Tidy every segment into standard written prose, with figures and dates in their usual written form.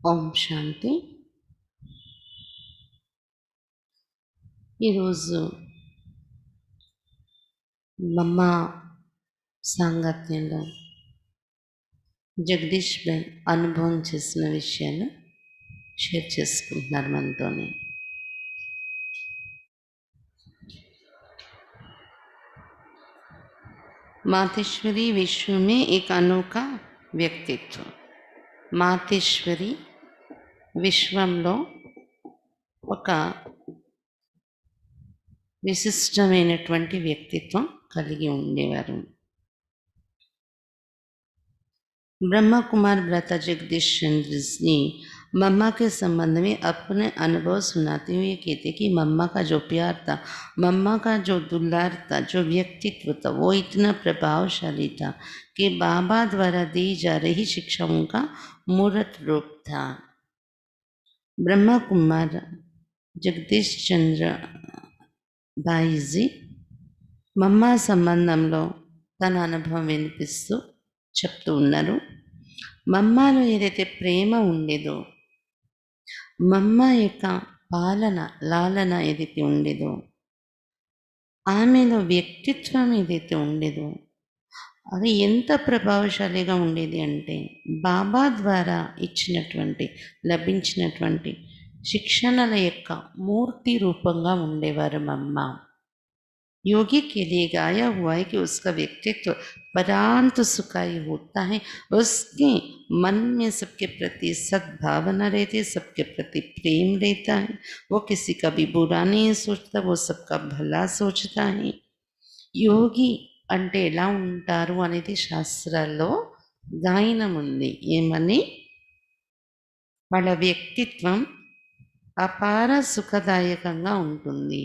ఓం శాంతి. ఈరోజు మమ్మ సాంగత్యంలో జగదీష్ భాయ్ అనుభవం చేసిన విషయాలు షేర్ చేసుకుంటున్నారు మనతోనే. మాతేశ్వరి విశ్వ में एक अनोखा వ్యక్తిత్వం. మాతేశ్వరి విశ్వంలో ఒక విశిష్టమైనటువంటి వ్యక్తిత్వం కలిగి ఉండేవారు. ब्रह्मा कुमार भ्राता जगदीश चंद्र जी मम्मा के संबंध में अपने अनुभव सुनाते हुए कहते कि मम्मा का जो प्यार था, मम्मा का जो दुलार था, जो व्यक्तित्व था, वो इतना प्रभावशाली था कि बाबा द्वारा दी जा रही शिक्षाओं का मूर्त रूप था. ब्रह्मा कुमार जगदीश चंद्र भाई जी మమ్మ సంబంధంలో తన అనుభవం వినిపిస్తూ చెప్తూ ఉన్నారు. మమ్మలో ఏదైతే ప్రేమ ఉండేదో, మమ్మ యొక్క పాలన లాలన ఏదైతే ఉండేదో, ఆమెలో వ్యక్తిత్వం ఏదైతే ఉండేదో అది ఎంత ప్రభావశాలిగా ఉండేది అంటే బాబా ద్వారా లభించినటువంటి శిక్షణల యొక్క మూర్తి రూపంగా ఉండేవారు మమ్మ. योगी के लिए गाया हुआ है कि उसका व्यक्तित्व परांत सुखाई होता है, उसके मन में सबके प्रति सद्भावना रहती है, सबके प्रति प्रेम रहता है, वो किसी का भी बुरा नहीं सोचता, वो सबका भला सोचता है. యోగి అంటే ఎలా ఉంటారు అనేది శాస్త్రాల్లో గాయనం ఉంది. ఏమని? వాళ్ళ వ్యక్తిత్వం అపార సుఖదాయకంగా ఉంటుంది,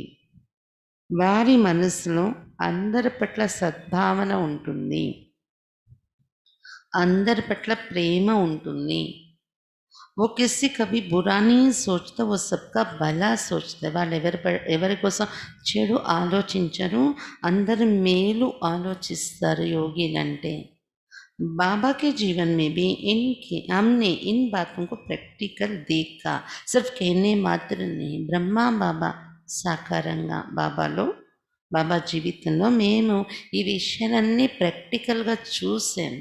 వారి మనసులో అందరి పట్ల సద్భావన ఉంటుంది, అందరి పట్ల ప్రేమ ఉంటుంది. वो किसी कभी बुरा नहीं सोचता, वो सबका भला सोचता. వాళ్ళు ఎవరి కోసం చెడు ఆలోచించరు, అందరి మేలు ఆలోచిస్తారు యోగిలంటే. बाबा के जीवन में भी हमने इन बातों को प्रैक्टिकल देखा, सिर्फ कहने मात्र नहीं. ब्रह्मा बाबा సాకారంగా బాబా జీవితంలో మేము ఈ విషయాలన్నీ ప్రాక్టికల్గా చూసాము.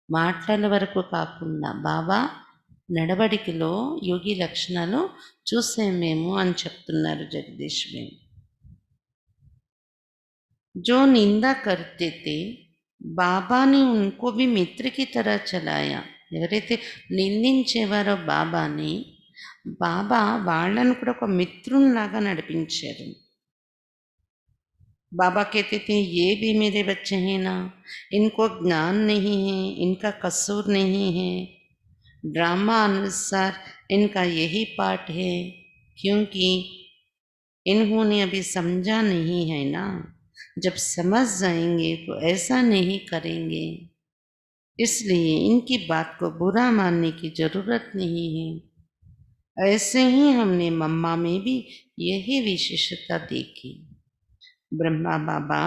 మాటల వరకు కాకుండా బాబా నడవడికలో యోగి లక్షణాలు చూసాం మేము అని చెప్తున్నారు జగదీష్ భాయ్. जो निंदा करते थे बाबा ने उनको भी मित्र की तरह चलाया. ఎవరైతే నిందించేవారో బాబాని, బాబా వాళ్ళను కూడా ఒక మిత్రునిలాగా నడిపించారు. बाबा कहते थे ये भी मेरे बच्चे हैं ना, इनको ज्ञान नहीं है, इनका कसूर नहीं है, ड्रामा अनुसार इनका यही पाठ है, क्योंकि इन्होंने अभी समझा नहीं है ना, जब समझ जाएंगे तो ऐसा नहीं करेंगे, इसलिए इनकी बात को बुरा मानने की जरूरत नहीं है. ऐसे ही हमने मम्मा में भी यही विशेषता देखी. బ్రహ్మా బాబా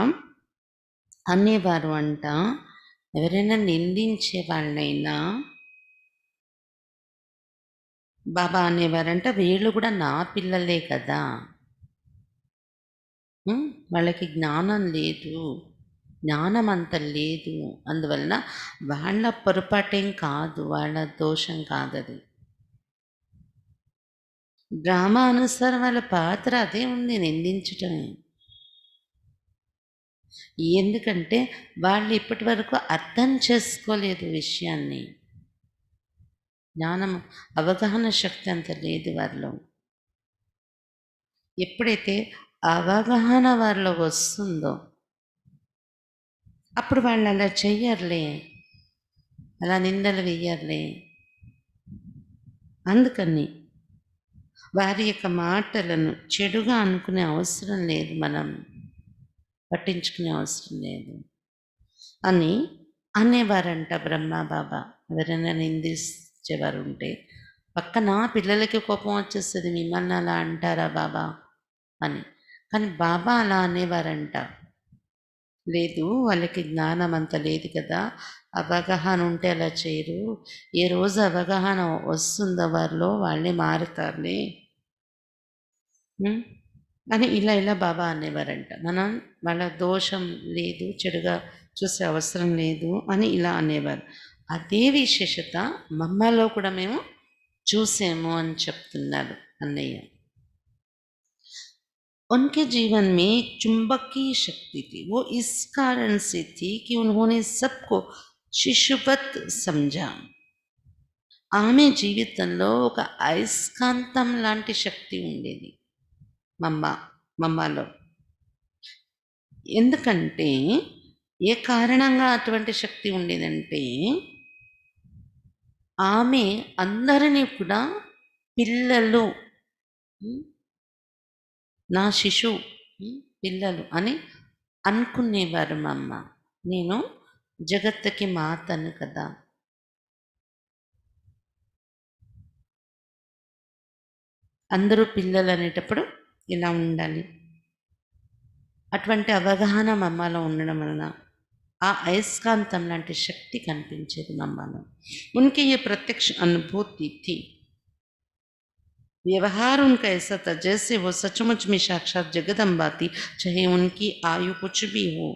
అనేవారు అంట, ఎవరైనా నిందించే వాళ్ళైనా బాబా అనేవారంట, వీళ్ళు కూడా నా పిల్లలే కదా, వాళ్ళకి జ్ఞానం లేదు, జ్ఞానం అంత లేదు, అందువలన వాళ్ళ పొరపాటేం కాదు, వాళ్ళ దోషం కాదది. డ్రామా అనుసారం వాళ్ళ పాత్ర అదే ఉంది, నిందించటమే. ఎందుకంటే వాళ్ళు ఇప్పటి వరకు అర్థం చేసుకోలేదు విషయాన్ని, జ్ఞానం అవగాహన శక్తి అంత లేదు వారిలో. ఎప్పుడైతే అవగాహన వారిలో వస్తుందో అప్పుడు వాళ్ళు అలా చెయ్యర్లే, అలా నిందలు వెయ్యర్లే. అందుకని వారి యొక్క మాటలను చెడుగా అనుకునే అవసరం లేదు, మనం పట్టించుకునే అవసరం లేదు అని అనేవారంట బ్రహ్మా బాబా. ఎవరైనా నిందించేవారు ఉంటే పక్కన పిల్లలకి కోపం వచ్చేస్తుంది, మిమ్మల్ని అలా అంటారా బాబా అని. కానీ బాబా అలా అనేవారంట, లేదు, వాళ్ళకి జ్ఞానం అంత లేదు కదా, అవగాహన ఉంటే అలా చేయరు. ఏ రోజు అవగాహన వస్తుందో వారిలో వాళ్ళే మారుతారులే. అని ఇలా బాబా అనేవారంట. మనం వాళ్ళ దోషం లేదు, చెడుగా చూసే అవసరం లేదు అని ఇలా అనేవారు. అదే విశేషత మమ్మలో కూడా మేము చూసాము అని చెప్తున్నారు అన్నయ్య. उनके जीवन में एक चुंबकीय शक्ति थी। वो इस कारण से थी कि उन्होंने सबको शिशुवत समझा। ఆమె జీవితంలో ఒక అయస్కాంతం లాంటి శక్తి ఉండేది మమ్మ మమ్మలో. ఎందుకంటే ఏ కారణంగా అటువంటి శక్తి ఉండేదంటే, ఆమె అందరినీ కూడా పిల్లలు, నా శిశువు, పిల్లలు అని అనుకునేవారు మా అమ్మ. నేను జగత్తుకి మాతను కదా. అందరూ పిల్లలు అనేటప్పుడు ఇలా ఉండాలి. అటువంటి అవగాహన మా అమ్మలో ఉండడం వలన ఆ అయస్కాంతం లాంటి శక్తి కనిపించేది మా అమ్మలో. उनकी ये प्रत्यक्ष अनुभूति थी। व्यवहार उनका ऐसा था जैसे वो सचमुच में साक्षात जगदम्बा थी, चाहे उनकी आयु कुछ भी हो.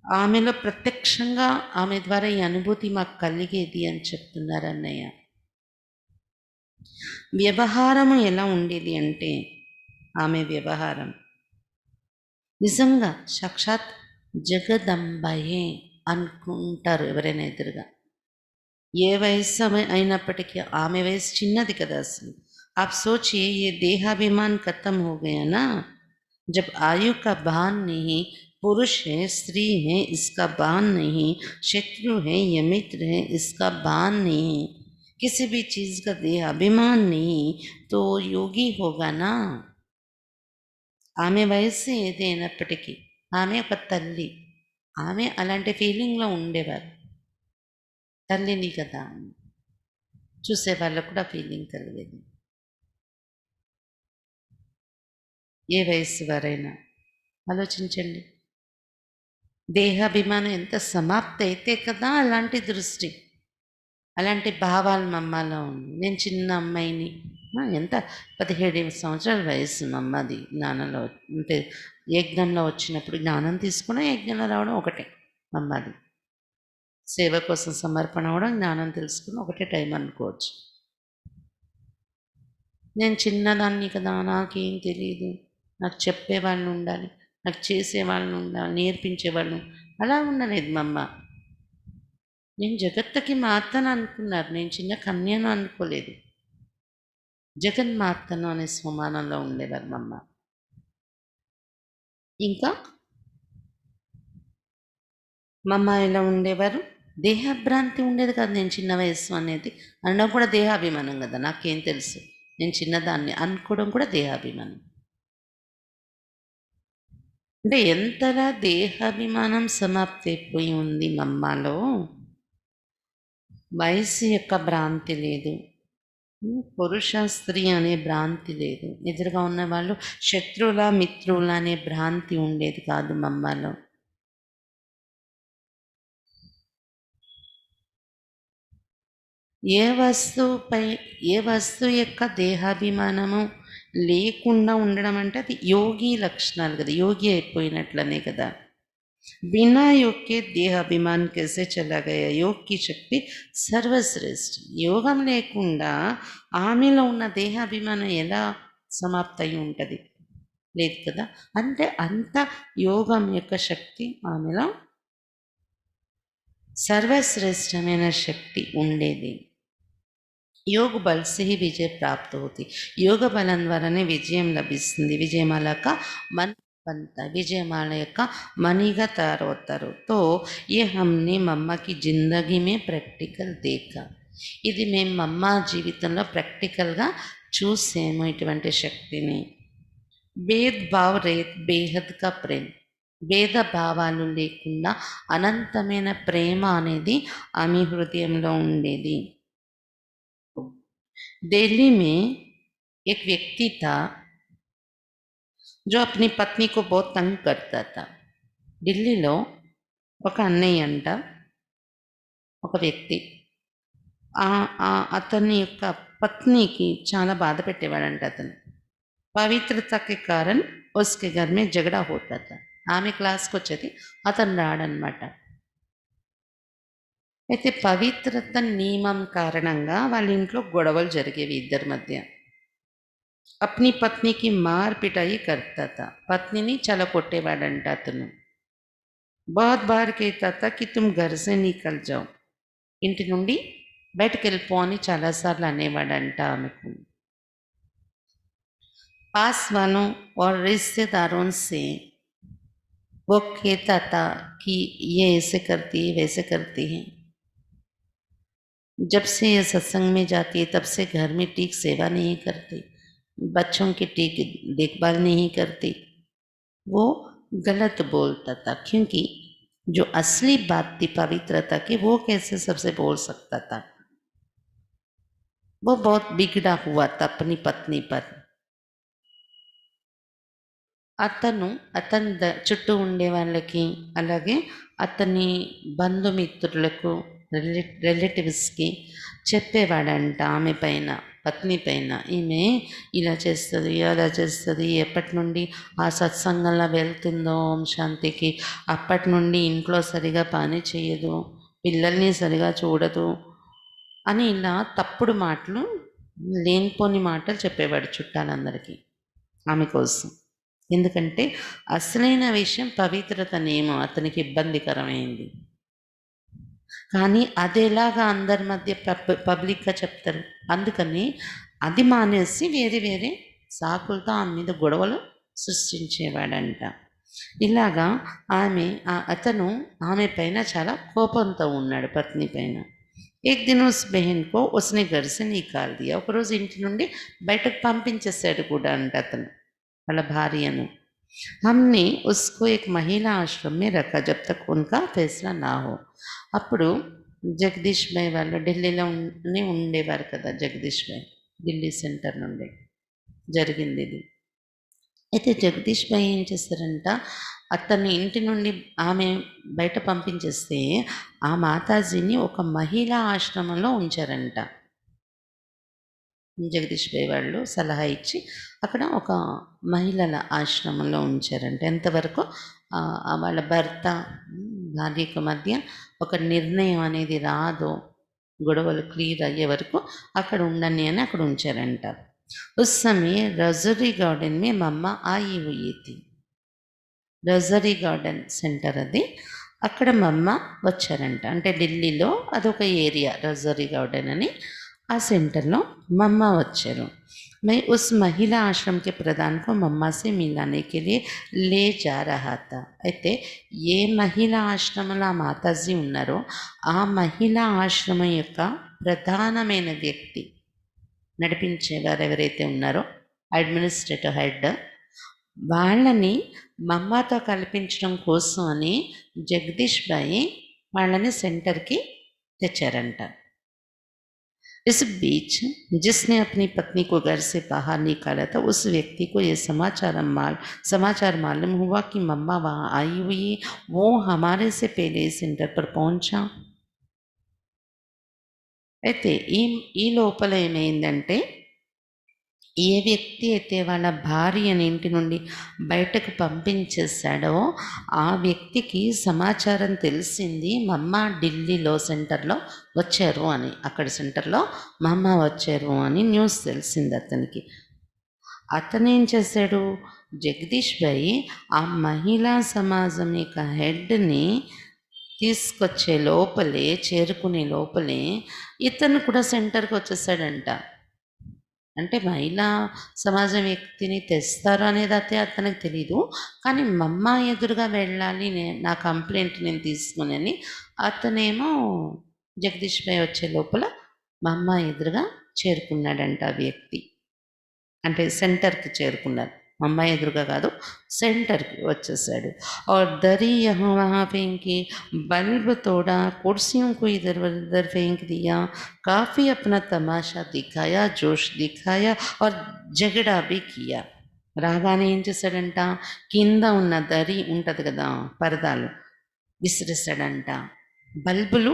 ఆమెలో ప్రత్యక్షంగా ఆమె ద్వారా ఈ అనుభూతి మాకు కలిగేది అని చెప్తున్నారు అన్నయ్య. వ్యవహారము ఎలా ఉండేది అంటే, ఆమె వ్యవహారం నిజంగా సాక్షాత్ జగదంబయే అనుకుంటారు ఎవరైనా ఎదురుగా. ఏ వయస్సు అయినప్పటికీ ఆమె వయసు చిన్నది కదా అసలు. आप सोचिए ये देहाभिमान खत्म हो गया ना, जब आयु का भान नहीं, पुरुष है स्त्री है इसका भान नहीं, शत्रु है या मित्र है इसका भान नहीं, किसी भी चीज़ का देह अभिमान नहीं, तो योगी होगा ना. ఆమె వయస్సు ఏదైనప్పటికీ ఆమె ఒక తల్లి. ఆమె అలాంటి ఫీలింగ్లో ఉండేవారు. తల్లిని కదా, చూసే వాళ్ళకు కూడా ఫీలింగ్ కలిగేది. ఏ వయస్సు వారైనా ఆలోచించండి. దేహాభిమానం ఎంత సమాప్తి అయితే కదా అలాంటి దృష్టి, అలాంటి భావాలు మమ్మలో ఉంది. నేను చిన్న అమ్మాయిని, ఎంత 17 సంవత్సరాల వయసు మమ్మది. జ్ఞానంలో అంటే యజ్ఞంలో వచ్చినప్పుడు జ్ఞానం తీసుకుని యజ్ఞంలో రావడం ఒకటే మమ్మది. సేవ కోసం సమర్పణ అవ్వడం, జ్ఞానం తెలుసుకుని ఒకటే టైం అనుకోవచ్చు. నేను చిన్నదాన్ని కదా, నాకేం తెలియదు, నాకు చెప్పేవాళ్ళు ఉండాలి, నాకు చేసేవాళ్ళు ఉండాలి, నేర్పించేవాళ్ళు అలా ఉండలేదు మా అమ్మ. నేను జగత్తుకి మాతను అనుకున్నారు, నేను చిన్న కన్యను అనుకోలేదు. జగన్మాతను అనే స్వమానంలో ఉండేవారు మా అమ్మ. ఇంకా మా అమ్మ ఎలా ఉండేవారు, దేహభ్రాంతి ఉండేది కాదు. నేను చిన్న వయస్సు అనేది అనడం కూడా దేహాభిమానం కదా, నాకేం తెలుసు, నేను చిన్నదాన్ని అనుకోవడం కూడా దేహాభిమానం. అంటే ఎంతలా దేహాభిమానం సమాప్తి అయిపోయి ఉంది మమ్మలో. వయసు యొక్క భ్రాంతి లేదు, పురుష స్త్రీ అనే భ్రాంతి లేదు, ఎదురుగా ఉన్న వాళ్ళు శత్రువుల మిత్రుల అనే భ్రాంతి ఉండేది కాదు మమ్మలో. ఏ వస్తువు యొక్క దేహాభిమానము లేకుండా ఉండడం అంటే అది యోగి లక్షణాలు కదా, యోగి అయిపోయినట్లనే కదా. बिना योग के देह अभिमान कैसे चला गया, योग की శక్తి సర్వశ్రేష్ఠ. యోగం లేకుండా ఆమెలో ఉన్న దేహాభిమానం ఎలా సమాప్తి అయి ఉంటుంది, లేదు కదా. అంటే అంత యోగం యొక్క శక్తి ఆమెలో సర్వశ్రేష్టమైన శక్తి ఉండేది. యోగ బల్ से ही విజయ ప్రాప్త होती. యోగ బలం ద్వారానే విజయం లభిస్తుంది. విజయమాల का मन बनता, విజయమాల యొక్క మణిగా తయారవుతారు. తో ये हमने మమ్మ की जिंदगी में प्रैक्टिकल देखा. ఇది మేము మమ్మ జీవితంలో ప్రాక్టికల్గా చూసాము ఇటువంటి శక్తిని. భేద్భావ్ రేత్ బేహద్ కా ప్రేమ్, భేదభావాలు లేకుండా అనంతమైన ప్రేమ అనేది ఆమె హృదయంలో ఉండేది. दिल्ली में एक व्यक्ति था, जो अपनी पत्नी को बहुत तंग करता था. ఢిల్లీలో ఒక అన్నయ్య అంట, ఒక వ్యక్తి అతని యొక్క పత్నికి చాలా బాధ పెట్టేవాడంట అతను. పవిత్రత కే కారణ్ ఉస్కే ఘర్ మే జగడా హోతా థా. ఆమె క్లాస్కి వచ్చేది, అతను రాడనమాట. అయితే పవిత్రత నియమం కారణంగా వాళ్ళ ఇంట్లో గొడవలు జరిగేవి ఇద్దరి మధ్య. అప్ని పత్నికి మార్ పిటాయి కర్తా థా. పత్నిని చాలా కొట్టేవాడంట అతను. बहुत बार कहता था कि तुम घर से निकल जाओ. ఇంటి నుండి బయటకు వెళ్ళిపో అని చాలాసార్లు అనేవాడంట ఆమెకు. पास वालों और रिश्तेदारों से वो कहता था कि ये ऐसे करती है वैसे करती है. जब से ये सत्संग में जाती है तब से घर में ठीक सेवा नहीं करती, बच्चों की ठीक देखभाल नहीं करती. वो गलत बोलता था, क्योंकि जो असली बात थी पवित्रता की वो कैसे सबसे बोल सकता था. वो बहुत बिगड़ा हुआ था अपनी पत्नी पर. అతను అతని చుట్టూ ఉండే వాళ్ళకి, అలాగే అతని బంధుమిత్రులకు, రిలేటివ్స్కి చెప్పేవాడంట ఆమె పైన, పత్ని పైన. ఈమె ఇలా చేస్తుంది, అలా చేస్తుంది, ఎప్పటి నుండి ఆ సత్సంగంలో వెళ్తుందో ఓం శాంతికి అప్పటి నుండి ఇంట్లో సరిగా పని చేయదు, పిల్లల్ని సరిగా చూడదు అని ఇలా తప్పుడు మాటలు, లేనిపోని మాటలు చెప్పేవాడు చుట్టాలందరికీ ఆమె కోసం. ఎందుకంటే అసలైన విషయం పవిత్రత నియమం అతనికి ఇబ్బందికరమైంది. కానీ అది ఎలాగా అందరి మధ్య పబ్లిక్గా చెప్తారు. అందుకని అది మానేసి వేరే వేరే సాకులతో ఆమె మీద గొడవలు సృష్టించేవాడంట. ఇలాగా అతను ఆమె పైన చాలా కోపంతో ఉన్నాడు, పత్ని పైన. एक दिन उस बहन को उसने घर से निकाल दिया. ఒకరోజు ఇంటి నుండి బయటకు పంపించేశాడు కూడా అంట అతను వాళ్ళ భార్యను. हमने उसको एक महिला आश्रम में रखा जब तक उनका फैसला ना हो. అప్పుడు జగదీష్ భాయ్ వాళ్ళు ఢిల్లీలోనే ఉండేవారు కదా, జగదీష్ భాయ్ ఢిల్లీ సెంటర్ నుండి జరిగింది ఇది. అయితే జగదీష్ భాయ్ ఏం చేస్తారంట, అతన్ని ఇంటి నుండి ఆమె బయట పంపించేస్తే ఆ మాతాజీని ఒక మహిళా ఆశ్రమంలో ఉంచారంట. జగదీష్ భాయ్ వాళ్ళు సలహా ఇచ్చి అక్కడ ఒక మహిళల ఆశ్రమంలో ఉంచారంట. ఎంతవరకు వాళ్ళ భర్త భార్యకు మధ్య ఒక నిర్ణయం అనేది రాదో, గొడవలు క్లియర్ అయ్యే వరకు అక్కడ ఉండని అని అక్కడ ఉంచారంట. उस समय रजरी गार्डन में मम्मा आई हुई थी. రజరీ గార్డెన్ సెంటర్ అది, అక్కడ మమ్మ వచ్చారంట. అంటే ఢిల్లీలో అదొక ఏరియా రజరీ గార్డెన్ అని, ఆ సెంటర్లో మమ్మ వచ్చారు. मैं उस महिला आश्रम के प्रधान को मम्मा से मिलाने के लिए ले जा रहा था. అయితే ఏ మహిళా ఆశ్రమంలో ఆ మాతాజీ ఉన్నారో ఆ మహిళా ఆశ్రమం యొక్క ప్రధానమైన వ్యక్తి, నడిపించేవారు ఎవరైతే ఉన్నారో అడ్మినిస్ట్రేటివ్ హెడ్, వాళ్ళని మమ్మతో కల్పించడం కోసం అని జగదీష్ భాయ్ వాళ్ళని సెంటర్కి తెచ్చారంట. इस बीच जिसने अपनी पत्नी को घर से बाहर निकाला था उस व्यक्ति को ये समाचार मालूम हुआ कि मम्मा वहाँ आई हुई है. वो हमारे से पहले सेंटर पर पहुंचा. అయితే ఈ లోపల ఏమైందంటే, ఏ వ్యక్తి అయితే వాళ్ళ భార్యని ఇంటి నుండి బయటకు పంపించేశాడో ఆ వ్యక్తికి సమాచారం తెలిసింది, మమ్మ ఢిల్లీలో సెంటర్లో వచ్చారు అని. అక్కడ సెంటర్లో మమ్మ వచ్చారు అని న్యూస్ తెలిసింది అతనికి. అతనేం చేశాడు, జగదీష్ భాయ్ ఆ మహిళా సమాజం యొక్క హెడ్ని తీసుకొచ్చే లోపలే, చేరుకునే లోపలే ఇతను కూడా సెంటర్కి వచ్చేసాడంట. అంటే మహిళా సమాజం వ్యక్తిని తెస్తారు అనేది అయితే అతనికి తెలీదు, కానీ మమ్మ ఎదురుగా వెళ్ళాలి, నా కంప్లైంట్ నేను తీసుకుని అని అతనేమో జగదీష్ భాయ్ వచ్చే లోపల మమ్మ ఎదురుగా చేరుకున్నాడంట ఆ వ్యక్తి. అంటే సెంటర్కి చేరుకున్నారు, మమ్మ ఎదురుగా కాదు, సెంటర్కి వచ్చేసాడు. और दरी यहाँ वहाँ फेंकी, बल्ब तोड़ा, कुर्सियों को इधर उधर फेंक दिया, काफ़ी अपना तमाशा दिखाया, जोश दिखाया और झगड़ा भी किया. రాగానే ఏం చేశాడంట, కింద ఉన్న దరి ఉంటుంది కదా పరదాలు, విసిరేసాడంట. బల్బులు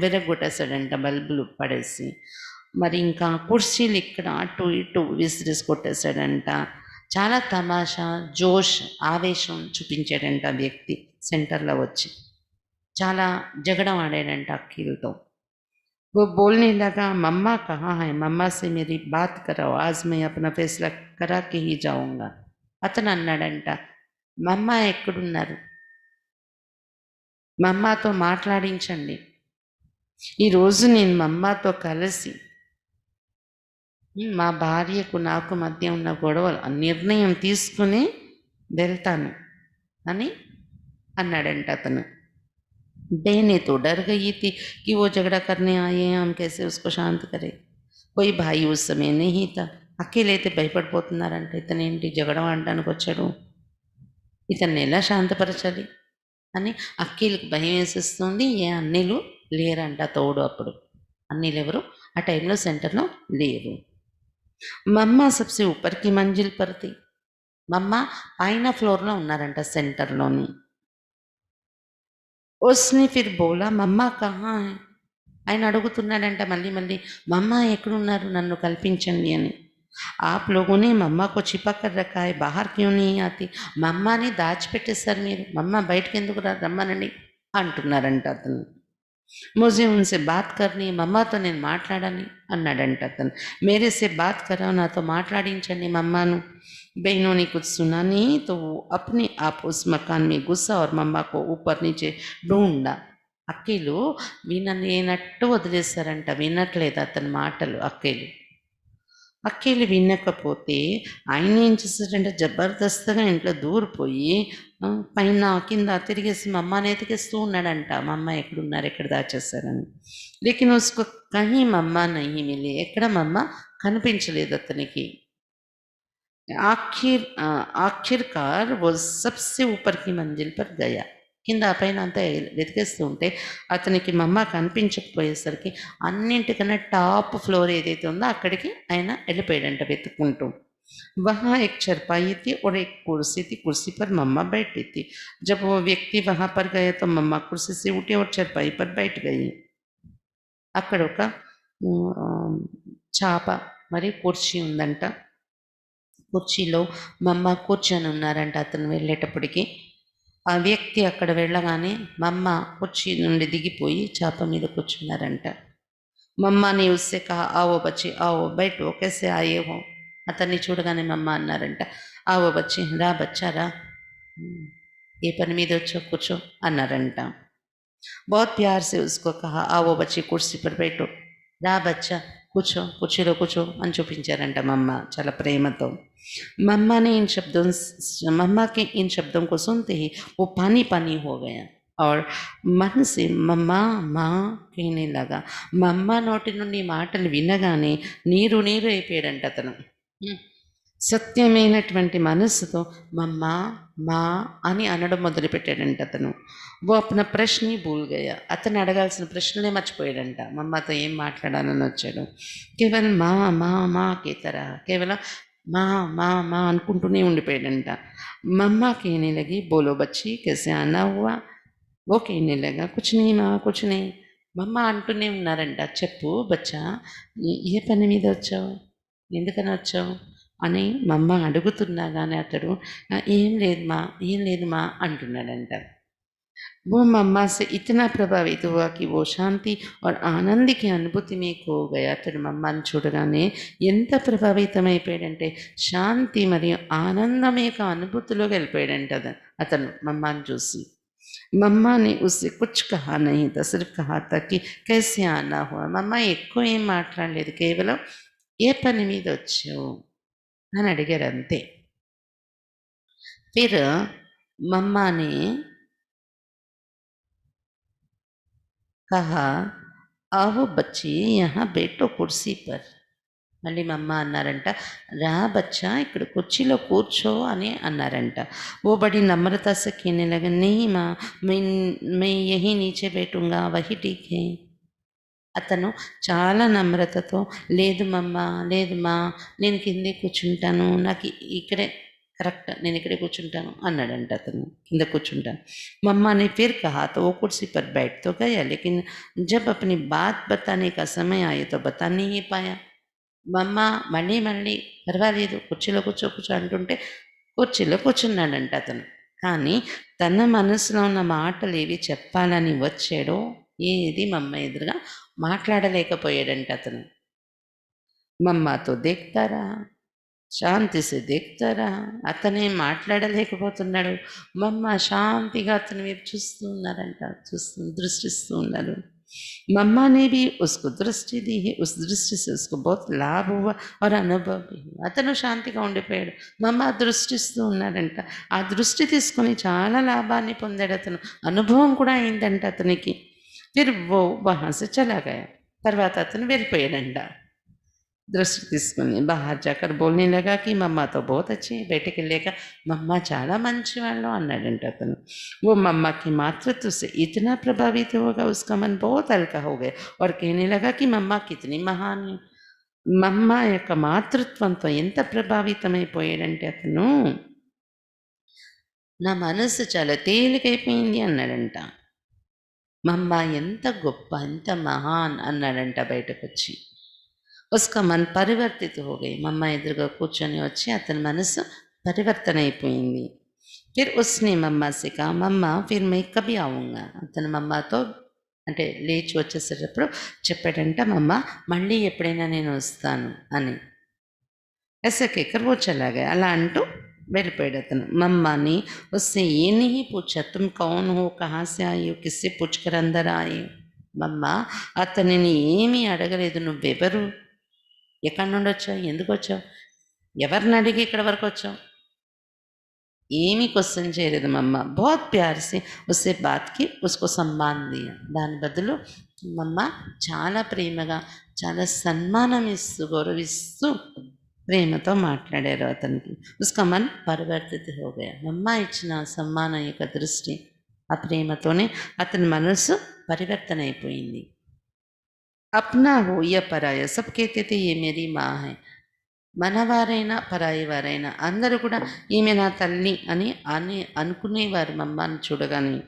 విరగొట్టేసాడంట బల్బులు పడేసి. మరి ఇంకా కుర్చీలు ఇక్కడ అటు ఇటు విసిరేసి కొట్టేశాడంట. చాలా తమాషా, జోష్, ఆవేశం చూపించాడంట వ్యక్తి సెంటర్లో వచ్చి. చాలా జగడం ఆడాడంట అఖిల్తో. वो बोलने लगा, मम्मा कहाँ है, मम्मा से मेरी बात कराओ, आज मैं अपना फैसला करा के ही जाऊंगा. అతను అన్నాడంట, మమ్మ ఎక్కడున్నారు, మమ్మతో మాట్లాడించండి, ఈరోజు నేను మమ్మతో కలిసి మా భార్యకు నాకు మధ్య ఉన్న గొడవలు నిర్ణయం తీసుకుని వెళ్తాను అని అన్నాడంట అతను. बहने तो डर गई थी कि वो झगड़ा करने आए हैं, हम कैसे उसको शांत करें. कोई भाई उस समय नहीं था. అఖిల్ అయితే భయపడిపోతున్నారంట, ఇతనేంటి జగడం ఆడడానికి వచ్చాడు, ఇతన్ని ఎలా శాంతపరచాలి అని అఖిల్కి భయం వేసేస్తుంది. ఏ అన్నీలు లేరంట తోడు. అప్పుడు అన్నీలు ఎవరు ఆ టైంలో సెంటర్లో లేరు. మమ్మ సబ్సే ఊపర్కి మంజిల్ పర్తి, మమ్మ పైన ఫ్లోర్లో ఉన్నారంట సెంటర్లోని. उसने फिर बोला, मम्मा कहाँ है, ఆయన అడుగుతున్నాడంట మళ్ళీ మళ్ళీ, మమ్మ ఎక్కడున్నారు, నన్ను కల్పించండి అని. आप लोगों ने मम्मा को छिपा कर रखा है, बाहर क्यों नहीं आती, మమ్మని దాచిపెట్టేశారు మీరు, మమ్మ బయటకు ఎందుకు రమ్మనండి అంటున్నారంట అతను. मुझे उनसे बात करनी, మమ్మతో నేను మాట్లాడాలి అన్నాడంట అతను. मेरे से बात करो, నాతో మాట్లాడించండి మమ్మను. बहनों ने कुछ सुना नहीं तो वो अपने आप उस मकान में घुसा और मम्मा को ऊपर नीचे ढूंढा. అక్కిలు వినలేనట్టు వదిలేశారంట, వినట్లేదు అతని మాటలు. అక్కిలు వినకపోతే ఆయన ఏం చేశాడంటే జబర్దస్త్గా ఇంట్లో దూరిపోయి పైన కింద తిరిగేసి మమ్మని ఎతికేస్తూ ఉన్నాడంట, మమ్మ ఎక్కడున్నారు, ఎక్కడ దాచేశారని. లేకిన్ ఉస్కో కహీ మమ్మ నహీ మిలి, ఎక్కడ మమ్మ కనిపించలేదు అతనికి. आखिरकार वो सबसे ऊपर की मंजिल पर गया. కింద పైన అంతా వెతికేస్తూ ఉంటే అతనికి మమ్మ కనిపించకపోయేసరికి అన్నింటికన్నా టాప్ ఫ్లోర్ ఏదైతే ఉందో అక్కడికి ఆయన వెళ్ళిపోయాడంట వెతుక్కుంటూ. वहाँ एक चरपाई थी और एक कुर्सी थी, कुर्सी पर मम्मा बैठी थी. जब वो व्यक्ति वहाँ पर गया तो मम्मा कुर्सी से उठी और चरपाई पर बैठ गई. అక్కడ ఒక చాప మరి కుర్చీ ఉందంట, కుర్చీలో మమ్మ కూర్చొని ఉన్నారంట. అతను వెళ్ళేటప్పటికి ఆ వ్యక్తి అక్కడ వెళ్ళగానే మమ్మ కుర్చీ నుండి దిగిపోయి చాప మీద కూర్చున్నారంట. మమ్మని ఉస్సే కహా, ఆవో బచ్చి ఆవో బైఠో, कैसे आए हो, అతన్ని చూడగానే మమ్మ అన్నారంట, ఆవో బచ్చి, రా బచ్చా రా, ఏ పని మీద వచ్చో కూర్చో అన్నారంట. बहुत प्यार से उसको कहा, आओ बच्ची कुर्सी पर बैठो, రా బచ్చా కూర్చో, కుర్చీలో కూర్చో అని చూపించారంట మమ్మ చాలా ప్రేమతో. मम्मा के इन शब्दों को सुनते ही वो पानी पानी हो गया और मन से मम्मा माँ कहने लगा. मम्मा నోటి నుండి మాటలు వినగానే నీరు నీరు అయిపోయాడంట అతను. సత్యమైనటువంటి మనస్సుతో మమ్మ మా అని అనడం మొదలుపెట్టాడంట అతను. ఓ అప్న ప్రశ్న భూల్ గయా, అతను అడగాల్సిన ప్రశ్నలే మర్చిపోయాడంట. మమ్మతో ఏం మాట్లాడాలని వచ్చాడు. కేవలం మా మా మా కేతరా, కేవలం మా మా మా అనుకుంటూనే ఉండిపోయాడంట. మమ్మ कहने लगी, बोलो बच्ची कैसे आना हुआ, वो कहने लगा, कुछ नहीं माँ कुछ नहीं. మమ్మ అంటూనే ఉన్నారంట, చెప్పు బచ్చా ఏ పని మీద వచ్చావు, ఎందుకని వచ్చావు అని మమ్మ అడుగుతున్నా కానీ అతడు ఏం లేదు మా అంటున్నాడంట. वो मम्मा से इतना प्रभावित हुआ कि वो शांति और आनंद की अनुभूति में खो गया. అతడు మమ్మని చూడగానే ఎంత ప్రభావితమైపోయాడంటే శాంతి మరియు ఆనందం యొక్క అనుభూతిలోకి వెళ్ళిపోయాడంట అతను మమ్మని చూసి. मम्मा ने उससे कुछ कहा नहीं था, सिर्फ कहा था कि कैसे आना हुआ. మమ్మ ఎక్కువ ఏం మాట్లాడలేదు, కేవలం ఏ పని మీద వచ్చావు అని అడిగారు అంతే. फिर मम्मा ने कहा, आओ बच्ची यहाँ बैठो कुर्सी पर. మళ్ళీ మమ్మ అన్నారంట, రా బచ్చా ఇక్కడ కుర్చీలో కూర్చో అని అన్నారంట. वो बड़ी नम्रता से कहने लगा, नहीं माँ मैं यहीं नीचे बैठूंगा, वही ठीक है. అతను చాలా నమ్రతతో, "లేదు మమ్మ, లేదు మా, నేను కిందే కూర్చుంటాను. నాకు ఇక్కడే కరెక్ట్. నేను ఇక్కడే కూర్చుంటాను" అన్నాడంట అతను. కింద కూర్చుంటాను. मम्मा ने फिर कहा तो वो कुर्सी पर बैठ तो गया, लेकिन जब अपनी बात बताने का समय आया तो बता नहीं पाया. మమ్మ మళ్ళీ మళ్ళీ పర్వాలేదు కుర్చీలో కూర్చో కూర్చో అంటుంటే కుర్చీలో కూర్చున్నాడంట అతను. కానీ తన మనసులో ఉన్న మాటలేవి చెప్పాలని వచ్చాడో ఏది మమ్మ ఎదురుగా మాట్లాడలేకపోయాడంట అతను. మమ్మతో देखता रहा, శాంతి సే देखता रहा. అతనేం మాట్లాడలేకపోతున్నాడు. మమ్మ శాంతిగా అతని వైపు చూస్తూ ఉన్నారంట. దృష్టిస్తూ ఉన్నారు. मम्मा ने भी उसको दृष्टि दी है. उस दृष्टि से उसको बहुत లాభ हुआ और అనుభవ भी हुआ. అతను శాంతిగా ఉండిపోయాడు. మమ్మ దృష్టిస్తూ ఉన్నారంట. ఆ దృష్టి తీసుకొని చాలా లాభాన్ని పొందాడు అతను. అనుభవం కూడా అయిందంట అతనికి. ఫిర్ वो वहाँ से चला गया. తర్వాత అతను వెళ్ళిపోయాడంట. दृष्टि తీసుకొని बाहर जाकर बोलने लगा कि मम्मा तो बहुत अच्छी है. బయటకెళ్ళాక మమ్మ చాలా మంచివాళ్ళు అన్నాడంట అతను. वो मम्मा की मातृत्व से इतना प्रभावित होगा, उसका मन बहुत हल्का हो गया और कहने लगा कि मम्मा कितनी महान है. మమ్మ యొక్క మాతృత్వంతో ఎంత ప్రభావితమైపోయాడంటే అతను, నా మనసు చాలా తేలికైపోయింది అన్నాడంట. మమ్మ ఎంత గొప్ప, ఎంత మహాన్ అన్నాడంట బయటకొచ్చి. उसका मन పరివర్తిత हो गई. మమ్మ ఎదురుగా కూర్చొని వచ్చి అతని మనసు పరివర్తన అయిపోయింది. ఫిర్ ఉస్నే మమ్మ సే కహా, మమ్మ ఫిర్ మై కభీ ఆऊँगा. అతను మమ్మతో అంటే లేచి వచ్చేసేటప్పుడు చెప్పాడంట, మమ్మ మళ్ళీ ఎప్పుడైనా నేను వస్తాను అని. ऐसा कहकर वो चला गया. అలా అంటూ వెళ్ళిపోయాడు అతను. మమ్మని उससे ये नहीं पूछा तुम कौन हो, कहाँ से आई हो, किससे पूछकर अंदर आए हो. మమ్మ అతనిని ఏమీ అడగలేదు, నువ్వెవరు, ఎక్కడి నుండి వచ్చావు, ఎందుకు వచ్చావు, ఎవరిని అడిగి ఇక్కడ వరకు వచ్చావు, ఏమీ క్వశ్చన్ చేయలేదు మమ్మ. బహుత్ ప్యార్ సే ఉస్సే బాత్ కి, ఉస్కో సమ్మాన్ దియా. దాని బదులు మమ్మ చాలా ప్రేమగా, చాలా సన్మానం ఇస్తూ, గౌరవిస్తూ, ప్రేమతో మాట్లాడారు అతనికి. ఉస్కా మన్ పరివర్తిత హో గయా. మమ్మ ఇచ్చిన సమ్మానం యొక్క దృష్టి, ఆ ప్రేమతోనే అతని మనసు పరివర్తన అయిపోయింది. अपना हो या पराया सब कहते थे ये मेरी माँ है. మనవారైనా పరాయి వారైనా అందరూ కూడా ఈమె నా తల్లి అని అనుకునేవారు మమ్మని చూడగానే.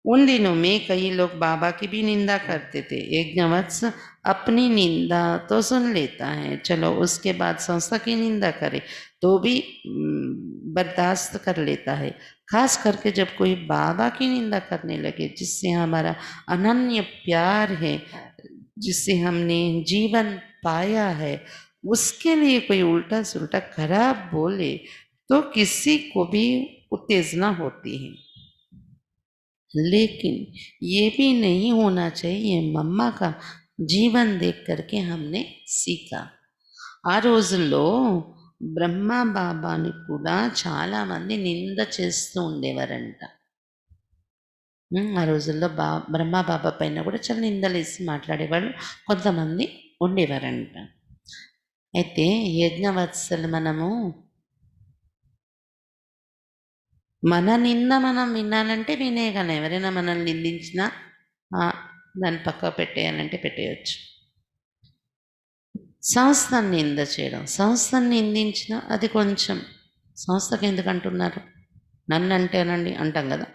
उन दिनों में कई लोग बाबा की भी निंदा करते थे. यज्ञवत्स अपनी निंदा तो सुन लेता है, चलो उसके बाद संस्था की निंदा करे तो भी बर्दाश्त कर लेता है. खास करके जब कोई बाबा की निंदा करने लगे, जिससे हमारा अनन्य प्यार है, जिससे हमने जीवन पाया है, उसके लिए कोई उल्टा सुल्टा खराब बोले तो किसी को भी उत्तेजना होती है. लेकिन ये भी नहीं होना चाहिए. मम्मा का जीवन देख करके हमने सीखा. ఆ రోజుల్లో బ్రహ్మ బాబాని కూడా చాలామంది నింద చేస్తూ ఉండేవారంట. ఆ రోజుల్లో బ్రహ్మ బాబా పైన కూడా చాలా నిందలేసి మాట్లాడేవాళ్ళు కొంతమంది ఉండేవారంట. అయితే యజ్ఞవత్సలు మనము మన నింద మనం వినాలంటే వినేయగలం. ఎవరైనా మనల్ని నిందించినా దాన్ని పక్క పెట్టేయాలంటే పెట్టేయచ్చు. సంస్థను నింద చేయడం, సంస్థను నిందించిన అది కొంచెం, సంస్థకు ఎందుకు అంటున్నారు, నన్ను అంటే అనండి అంటాం కదా.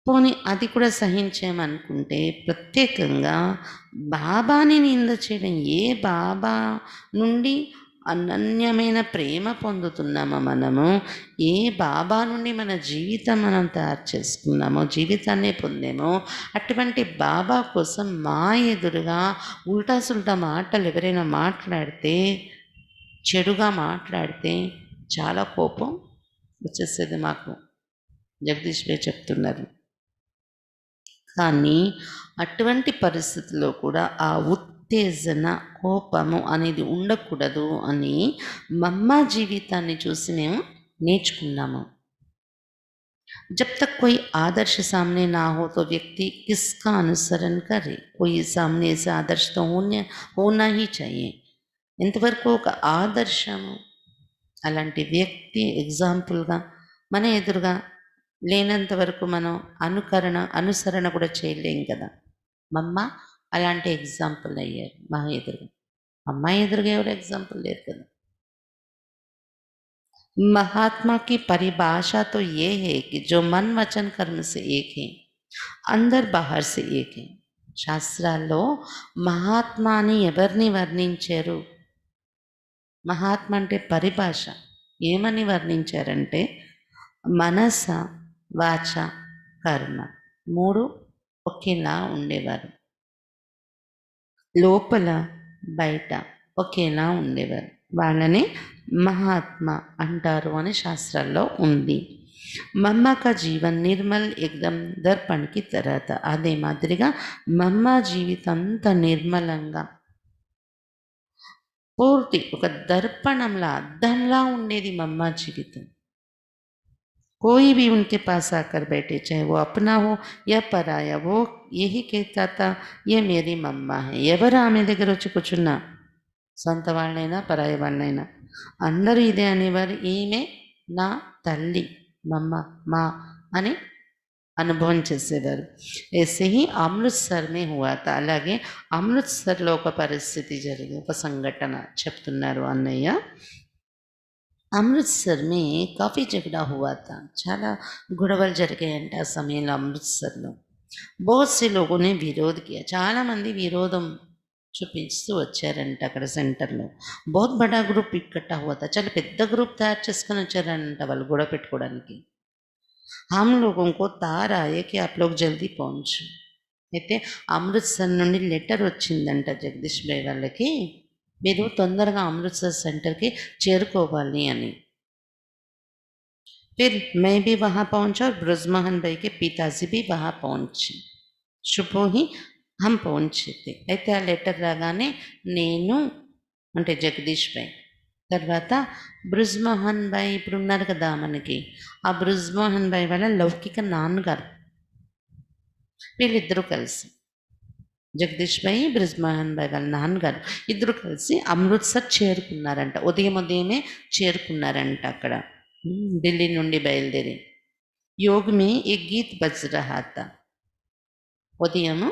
పోనీ అది కూడా సహించామనుకుంటే ప్రత్యేకంగా బాబాని నింద చేయడం, ఏ బాబా నుండి అనన్యమైన ప్రేమ పొందుతున్నామో మనము, ఏ బాబా నుండి మన జీవితం మనం తయారు చేసుకున్నామో, జీవితాన్నే పొందామో, అటువంటి బాబా కోసం మా ఎదురుగా ఉల్టా సుల్టా మాటలు ఎవరైనా మాట్లాడితే, చెడుగా మాట్లాడితే చాలా కోపం వచ్చేసేది మాకు. జగదీష్ భాయ్ చెప్తున్నారు. కానీ అటువంటి పరిస్థితుల్లో కూడా ఆ ఉత్తేజన, కోపము అనేది ఉండకూడదు అని మమ్మ జీవితాన్ని చూసి మేము నేర్చుకున్నాము. जब तक कोई आदर्श सामने ना हो तो व्यक्ति किसका अनुसरण करे. कोई सामने से आदर्श तो होना ही चाहिए. ఇంతవరకు ఒక ఆదర్శము అలాంటి వ్యక్తి ఎగ్జాంపుల్గా మన ఎదురుగా లేనంత వరకు మనం అనుసరణ కూడా చేయలేం కదా. మమ్మ అలాంటి ఎగ్జాంపుల్ అయ్యారు మా ఎదురుగా. అమ్మ ఎదురుగా ఎవరు ఎగ్జాంపుల్ లేరు కదా. महात्मा की परिभाषा तो ये है कि जो मन वचन कर्म से एक है, అందర్ బాహర్ సే ఏక్ హై. శాస్త్రాల్లో మహాత్మాని ఎవరిని వర్ణించారు? మహాత్మ అంటే పరిభాష. ఏమని వర్ణించారంటే మనస, వాచ, కర్మ 3 ఒకేలా ఉండేవారు. లోపల, బయట ఒకేలా ఉండేవారు. వాళ్ళని మహాత్మ అంటారు అని శాస్త్రాల్లో ఉంది. మమ్మ కా జీవన్ నిర్మల్ ఎక్దమ్ దర్పణ్కి తరహత. అదే మాదిరిగా మమ్మ జీవితం అంత నిర్మలంగా పూర్తి ఒక దర్పణంలా అద్దంలా ఉండేది మమ్మ జీవితం. कोई भी उनके पास आकर बैठे, चाहे वो अपना हो या पराया, वो यही कहता था ये मेरी मम्मा है. ఎవరు ఆమె దగ్గర వచ్చి కూర్చున్నా, సొంత వాళ్ళైనా పరాయి వాళ్ళైనా అందరూ ఇదే అనేవారు, ఈమె నా తల్లి, మమ్మ, మా అని అనుభవం చేసేవారు. ऐसे ही అమృత్సర్ మే హువా థా. అలాగే అమృత్సర్లో ఒక పరిస్థితి జరిగి ఒక సంఘటన చెప్తున్నారు అన్నయ్య. అమృత్సర్ మే కాఫీ झगड़ा हुआ था. చాలా గొడవలు జరిగాయంట ఆ సమయంలో అమృత్సర్లో. बहुत से लोगों ने विरोध किया. చాలామంది విరోధం చూపిస్తూ వచ్చారంట అక్కడ సెంటర్లో. बहुत बड़ा ग्रुप इकट्ठा हुआ था. చాలా పెద్ద గ్రూప్ తయారు చేసుకొని వచ్చారంట వాళ్ళు గొడవ పెట్టుకోవడానికి. हम लोगों को तार आए कि आप लोग जल्दी पहुंचो. అయితే అమృత్సర్ నుండి లెటర్ వచ్చిందంట జగదీష్ భాయ్ వాళ్ళకి, మీరు తొందరగా అమృత్సర్ సెంటర్కి చేరుకోవాలి అని. फिर मैं भी वहाँ पहुँचा और ब्रजमोहन भाई के पिताजी भी वहाँ पहुँचे. सुबह ही हम पहुँचे थे. అయితే ఆ లెటర్ రాగానే నేను అంటే జగదీష్ భాయ్, తర్వాత బ్రిజ్మోహన్ భాయ్ ఇప్పుడు ఉన్నారు కదా మనకి, ఆ బ్రిజ్మోహన్ భాయ్ వాళ్ళ లౌకిక నాన్నగారు, వీళ్ళిద్దరూ కలిసి జగదీష్ భాయ్, బ్రిజ్మోహన్ భాయ్ వాళ్ళ నాన్నగారు ఇద్దరు కలిసి అమృత్సర్ చేరుకున్నారంట. ఉదయమే చేరుకున్నారంట అక్కడ ఢిల్లీ నుండి బయలుదేరి. యోగ్ మే ఏ గీత్ బజ్ రహా థా. ఉదయము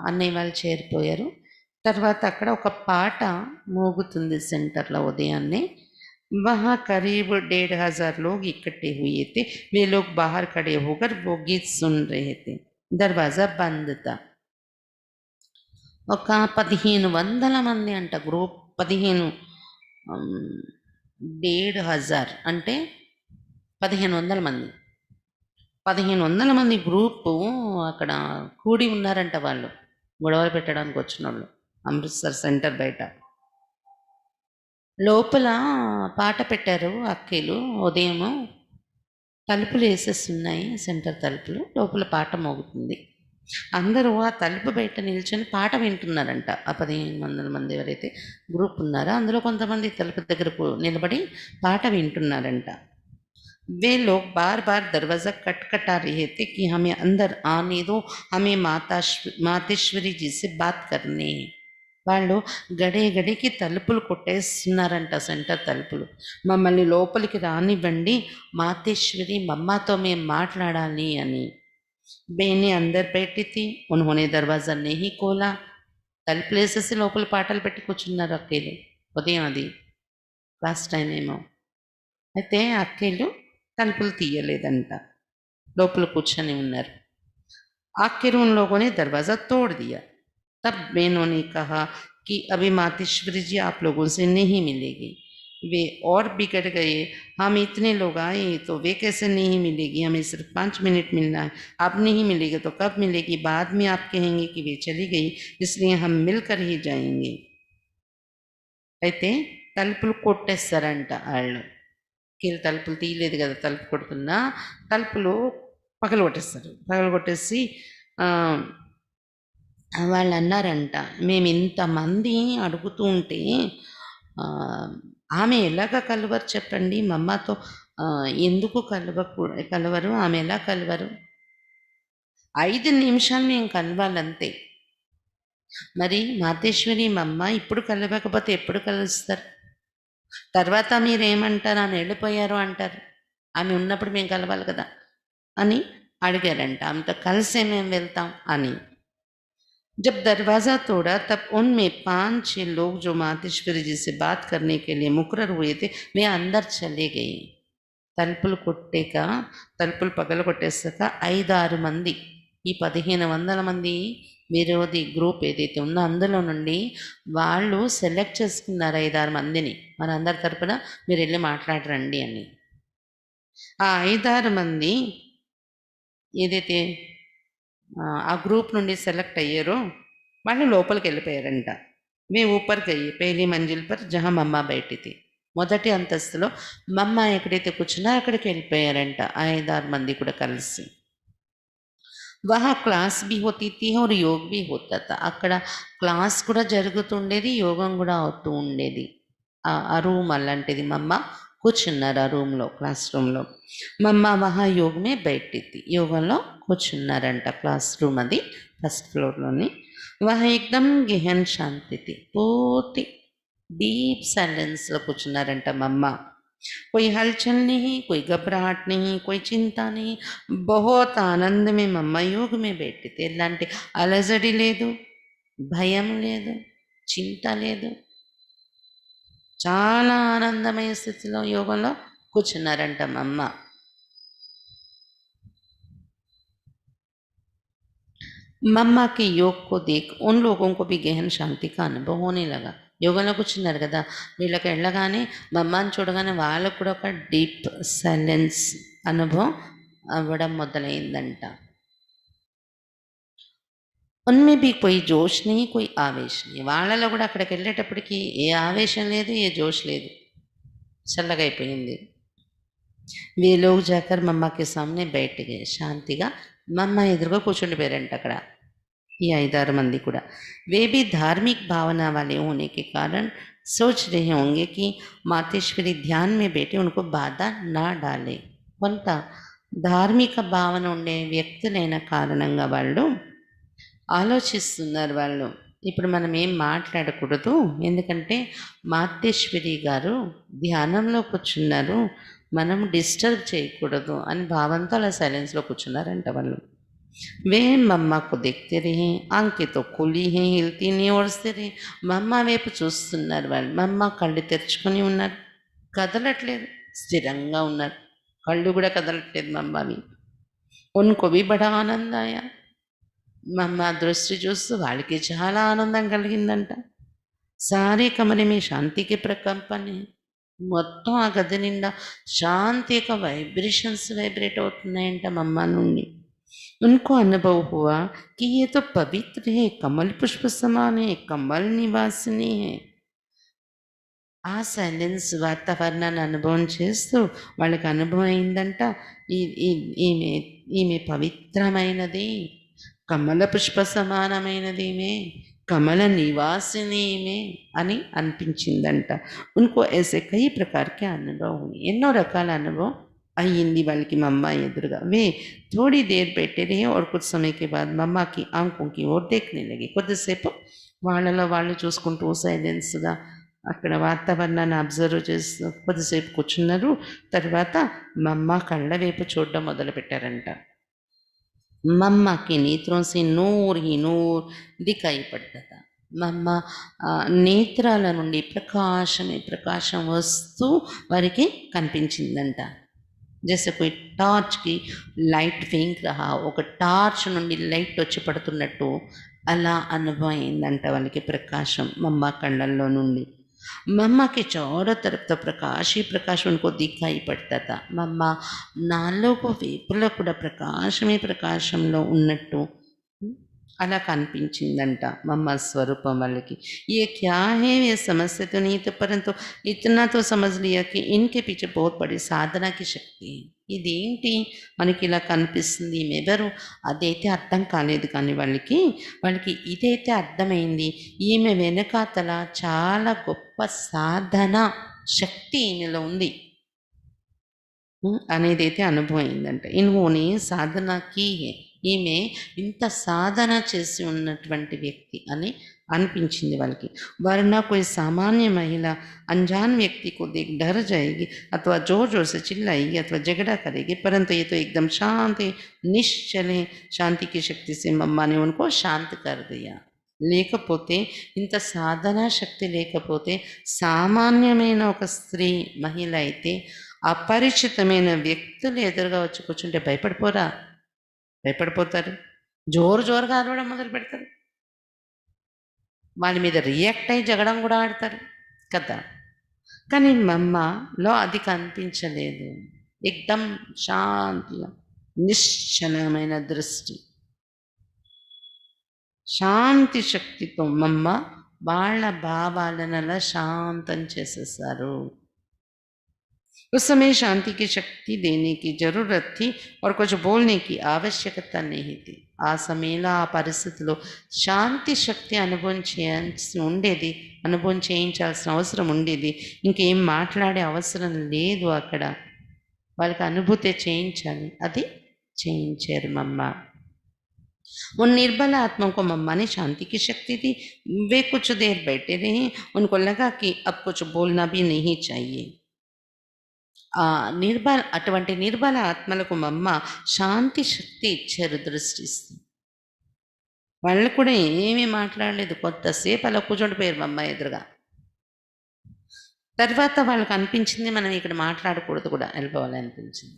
అన్నయ్య వాళ్ళు చేరిపోయారు. తర్వాత అక్కడ ఒక పాట మోగుతుంది సెంటర్లో ఉదయాన్నే. वहाँ करीब 1,500 लोग इकट्ठे हुए थे. वे लोग बाहर खड़े होकर वो गीत सुन रहे थे. दरवाज़ा बंद था. ఒక 1,500 మంది అంట గ్రూప్. 1,500 అంటే 1,500 మంది. 1,500 మంది గ్రూపు అక్కడ కూడి ఉన్నారంట వాళ్ళు, గొడవలు పెట్టడానికి వచ్చినోళ్ళు అమృత్సర్ సెంటర్ బయట. లోపల పాట పెట్టారు అక్కలు. ఉదయము తలుపులు వేసేస్తున్నాయి సెంటర్ తలుపులు. లోపల పాట మోగుతుంది. అందరూ ఆ తలుపు బయట నిల్చొని పాట వింటున్నారంట. ఆ 1,500 మంది ఎవరైతే గ్రూప్ ఉన్నారో అందులో కొంతమంది తలుపు దగ్గరకు నిలబడి పాట వింటున్నారంట. वे लोग बार बार दरवाज़ा खटखटा रहे थे कि हमें अंदर आने दो, हमें मातेश्वरी जी से बात करनी है. వాళ్ళు గడికి తలుపులు కొట్టేస్తున్నారంట సెంటర్ తలుపులు. మమ్మల్ని లోపలికి రానివ్వండి, మాతేశ్వరి మమ్మతో మేము మాట్లాడాలి అని. బేని అందరు పెట్టితి ఉన్హోనే దర్వాజా నెహి కోలా. తలుపులు వేసేసి లోపల పాటలు పెట్టి కూర్చున్నారు అక్కేలు. ఉదయం అది లాస్ట్ టైం ఏమో. అయితే అక్కేలు తలుపులు తీయలేదంట, లోపల కూర్చొని ఉన్నారు. आखिर उन लोगों ने दरवाज़ा तोड़ दिया. तब बहनों ने कहा कि अभी मातेश्वरी जी आप लोगों से नहीं मिलेगी. वे और बिगड़ गए. हम इतने लोग आए तो वे कैसे नहीं मिलेगी, हमें सिर्फ 5 मिनट मिलना है. अब नहीं मिलेगी तो कब मिलेगी? बाद में आप कहेंगे कि वे चली गई, इसलिए हम मिलकर ही जाएंगे. అయితే తలుపులు కొట్టేస్తారంట వాళ్ళు. కీలు తలుపులు తీయలేదు కదా, తలుపు కొడుతున్నా తలుపులు పగలగొట్టేస్తారు. పగలగొట్టేసి వాళ్ళు అన్నారంట, మేము ఇంతమంది అడుగుతూ ఉంటే ఆమె ఎలాగ కలవరు చెప్పండి, మమ్మతో ఎందుకు కలవరు, ఆమె ఎలా కలవరు? 5 నిమిషాలు మేము కలవాలంతే. మరి మాతేశ్వరి మమ్మ ఇప్పుడు కలవకపోతే ఎప్పుడు కలుస్తారు? తర్వాత మీరేమంటారు, ఆమె వెళ్ళిపోయారు అంటారు. ఆమె ఉన్నప్పుడు మేము కలవాలి కదా అని అడిగారంట. ఆమెతో కలిసే మేము వెళ్తాం అని. जब दरवाज़ा तोड़ा तब उनमें 5-6 लोग जो मातेश्वरी जी से बात करने के लिए मुकर्रर हुए थे, वे अंदर चले गए. తలుపులు కొట్టాక, తలుపులు పగలగొట్టేసాక 5, 6 మంది, ఈ 1500 మంది విరోధి గ్రూప్ ఏదైతే ఉందో అందులో నుండి వాళ్ళు సెలెక్ట్ చేసుకున్నారు 5, 6 మందిని. మనందరి తరపున మీరెళ్ళి మాట్లాడరండి అని. ఆ 5, 6 మంది ఏదైతే ఆ గ్రూప్ నుండి సెలెక్ట్ అయ్యారో వాళ్ళు లోపలికెళ్ళిపోయారంట. वे ऊपर गई पहली मंजिल पर जहाँ मम्मा बैठी थी. మొదటి అంతస్తులో మమ్మ ఎక్కడైతే కూర్చున్నారో అక్కడికి వెళ్ళిపోయారంట 5, 6 మంది కూడా కలిసి. वहाँ క్లాస్ भी होती थी और योग भी होता था. అక్కడ క్లాస్ కూడా జరుగుతుండేది, యోగం కూడా అవుతూ ఉండేది. ఆ రూమ్ అలాంటిది. మమ్మ కూర్చున్నారు ఆ రూమ్లో, క్లాస్ రూమ్లో. మమ్మ వహా యోగ్ మే బైఠీ థీ. యోగంలో కూర్చున్నారంట. క్లాస్ రూమ్ అది ఫస్ట్ ఫ్లోర్లోని. వహా ఎక్దమ్ గహన్ శాంతి థీ. పూర్తి डीप साइलेंस లో కూర్చున్నారంట మమ్మ. कोई हलचल नहीं, कोई घबराहट नहीं, कोई चिंता नहीं. बहुत आनंद में मम्मा योग में बैठे थे. ఎలాంటి అలజడి లేదు, భయం లేదు, చింత లేదు. చాలా ఆనందమయ స్థితిలో యోగంలో కూర్చున్నారంట మమ్మ. मम्मा के योग को देख उन लोगों को भी गहन शांति का अनुभव होने लगा. యోగంలో కూర్చున్నారు కదా, వీళ్ళకి వెళ్ళగానే మమ్మని చూడగానే వాళ్ళకు కూడా ఒక డీప్ సైలెన్స్ అనుభవం అవ్వడం మొదలైందంట. ఉన్మే भी कोई जोश नहीं, कोई आवेश नहीं. వాళ్ళలో కూడా అక్కడికి వెళ్ళేటప్పటికి ఏ ఆవేశం లేదు, ఏ జోష్ లేదు, చల్లగా అయిపోయింది. वे लोग जाकर मम्मा के सामने बैठ गए. శాంతిగా మమ్మ ఎదురుగా కూర్చుండిపోయారంట అక్కడ ఈ 5, 6 మంది కూడా. वे भी धार्मिक भावना वाले होने के कारण सोच रहे होंगे कि मातेश्वरी ध्यान में बैठे उनको बाधा ना डाले. కొంత ధార్మిక భావన ఉండే వ్యక్తులైన కారణంగా వాళ్ళు ఆలోచిస్తున్నారు. వాళ్ళు ఇప్పుడు మనం ఏం మాట్లాడకూడదు, ఎందుకంటే మాతేశ్వరి గారు ధ్యానంలో కూర్చున్నారు, మనం డిస్టర్బ్ చేయకూడదు అని భావంతో అలా సైలెన్స్లో కూర్చున్నారంట వాళ్ళు. वे मम्मा को देखते रहे. आंखें तो खुली हैं, हिलती नहीं ఓడిస్తే रहे. మమ్మ వైపు చూస్తున్నారు వాళ్ళు. మమ్మ కళ్ళు తెరుచుకొని ఉన్నారు, కదలట్లేదు, స్థిరంగా ఉన్నారు. కళ్ళు కూడా కదలట్లేదు మమ్మవి. उनको भी बड़ा आनंद आया. మమ్మ దృష్టి చూస్తూ వాళ్ళకి చాలా ఆనందం కలిగిందంట. సారే కమరే మే శాంతికి ప్రకంపనే. మొత్తం ఆ గది నిండా శాంతి యొక్క వైబ్రేషన్స్ వైబ్రేట్ అవుతున్నాయంట మమ్మ నుండి. उनको अनुभव हुआ कि ये तो पवित्र है, कमल पुष्प समान है, कमल निवासिनी है. ఆ సైలెన్స్ వాతావరణాన్ని అనుభవం చేస్తూ వాళ్ళకి అనుభవం అయిందంట, ఈమె ఈమె పవిత్రమైనది, కమల పుష్ప సమానమైనది ఈమె, కమల నివాసిని ఈమె అని అనిపించిందంట. ఉनको ऐसे कई प्रकार के अनुभव हुए. ఎన్నో రకాల అనుభవం అయ్యింది వాళ్ళకి మమ్మ ఎదురుగా. वे थोड़ी देर बैठे रहे और कुछ समय के बाद मम्मा की आंखों की ओर देखने लगे. కొద్దిసేపు వాళ్ళలో వాళ్ళు చూసుకుంటూ సైలెన్స్గా అక్కడ వాతావరణాన్ని అబ్జర్వ్ చేస్తూ కొద్దిసేపు కూర్చున్నారు. తర్వాత మమ్మ కళ్ళ వైపు చూడడం మొదలుపెట్టారంట. मम्मा के नेत्रों से नूर ही नूर दिखाई पड़ता था. మమ్మ నేత్రాల నుండి ప్రకాశమే ప్రకాశం వస్తూ వారికి కనిపించిందంట. जैसे कोई టార్చ్ కి లైట్ ఫెయింక్ రహా, ఒక టార్చ్ నుండి లైట్ వచ్చి పడుతున్నట్టు అలా అనుభవం అయిందంట వాళ్ళకి ప్రకాశం మమ్మ కళ్ళల్లో నుండి. मम्मा के चारों तरफ तो प्रकाश ही प्रकाश उनको दिखाई पड़ता था. మమ్మ నాలుగు వైపులా కూడా ప్రకాశమే ప్రకాశంలో ఉన్నట్టు అలా కనిపించిందంట మమ్మ స్వరూపం వాళ్ళకి. ये क्या है ये समझते तो नहीं थे, परंतु इतना तो समझ लिया कि इनके पीछे बहुत बड़ी साधना की शक्ति है. ఇదేంటి మనకి ఇలా కనిపిస్తుంది, ఈమెవరు, అదైతే అర్థం కాలేదు. కానీ వాళ్ళకి ఇదైతే అర్థమైంది, ఈమె వెనకాతల చాలా గొప్ప సాధన శక్తి ఈమెలో ఉంది అనేదైతే అనుభవం అయిందంట. ఇన్హోనే సాధనకి ఈమె ఇంత సాధన చేసి ఉన్నటువంటి వ్యక్తి అని అనిపించింది వాళ్ళకి. वरना कोई सामान्य महिला अनजान व्यक्ति को देख डर जाएगी अथवा जोर जोर से चिल्लाएगी अथवा झगड़ा करेगी, परंतु ये तो एकदम शांत है, निश्चल है. शांति की शक्ति से मम्मा ने उनको शांत कर दिया. లేకపోతే ఇంత సాధనా శక్తి లేకపోతే సామాన్యమైన ఒక స్త్రీ మహిళ అయితే అపరిచితమైన వ్యక్తులు ఎదురుగా వచ్చి కూర్చుంటే భయపడిపోరా? భయపడిపోతారు. జోరుగా అరవడం మొదలు పెడతారు. వాళ్ళ మీద రియాక్ట్ అయ్యి జగడం కూడా ఆడతారు కదా! కానీ మమ్మలో అది కనిపించలేదు. ఎక్దమ్ శాంతిగా, నిశ్చలమైన దృష్టి. శాంతి శక్తితో మమ్మ వాళ్ళ భావాలను అలా శాంతం చేసేసారు. उस समय शांति की शक्ति देने की ज़रूरत थी और कुछ बोलने की आवश्यकता नहीं थी. ఆ సమయంలో ఆ పరిస్థితిలో శాంతి శక్తి అనుభవం చేయించాల్సిన అవసరం ఉండేది. ఇంకేం మాట్లాడే అవసరం లేదు అక్కడ. వాళ్ళకి అనుభూతి చేయించాలి. అది చేయించారు మమ్మ. उन निर्बल आत्मा को मम्मा ने शांति की शक्ति दी. वे कुछ देर बैठे रहे. उनको लगा कि अब कुछ बोलना भी नहीं चाहिए. అటువంటి నిర్బల ఆత్మలకు మమ్మ శాంతి శక్తి ఇచ్చారు, దృష్టిస్తూ. వాళ్ళు కూడా ఏమీ మాట్లాడలేదు. కొంతసేపు అలా కూర్చుండిపోయారు మమ్మ ఎదురుగా. తర్వాత వాళ్ళకి అనిపించింది మనం ఇక్కడ మాట్లాడకూడదు కూడా, వెళ్ళిపోవాలి అనిపించింది.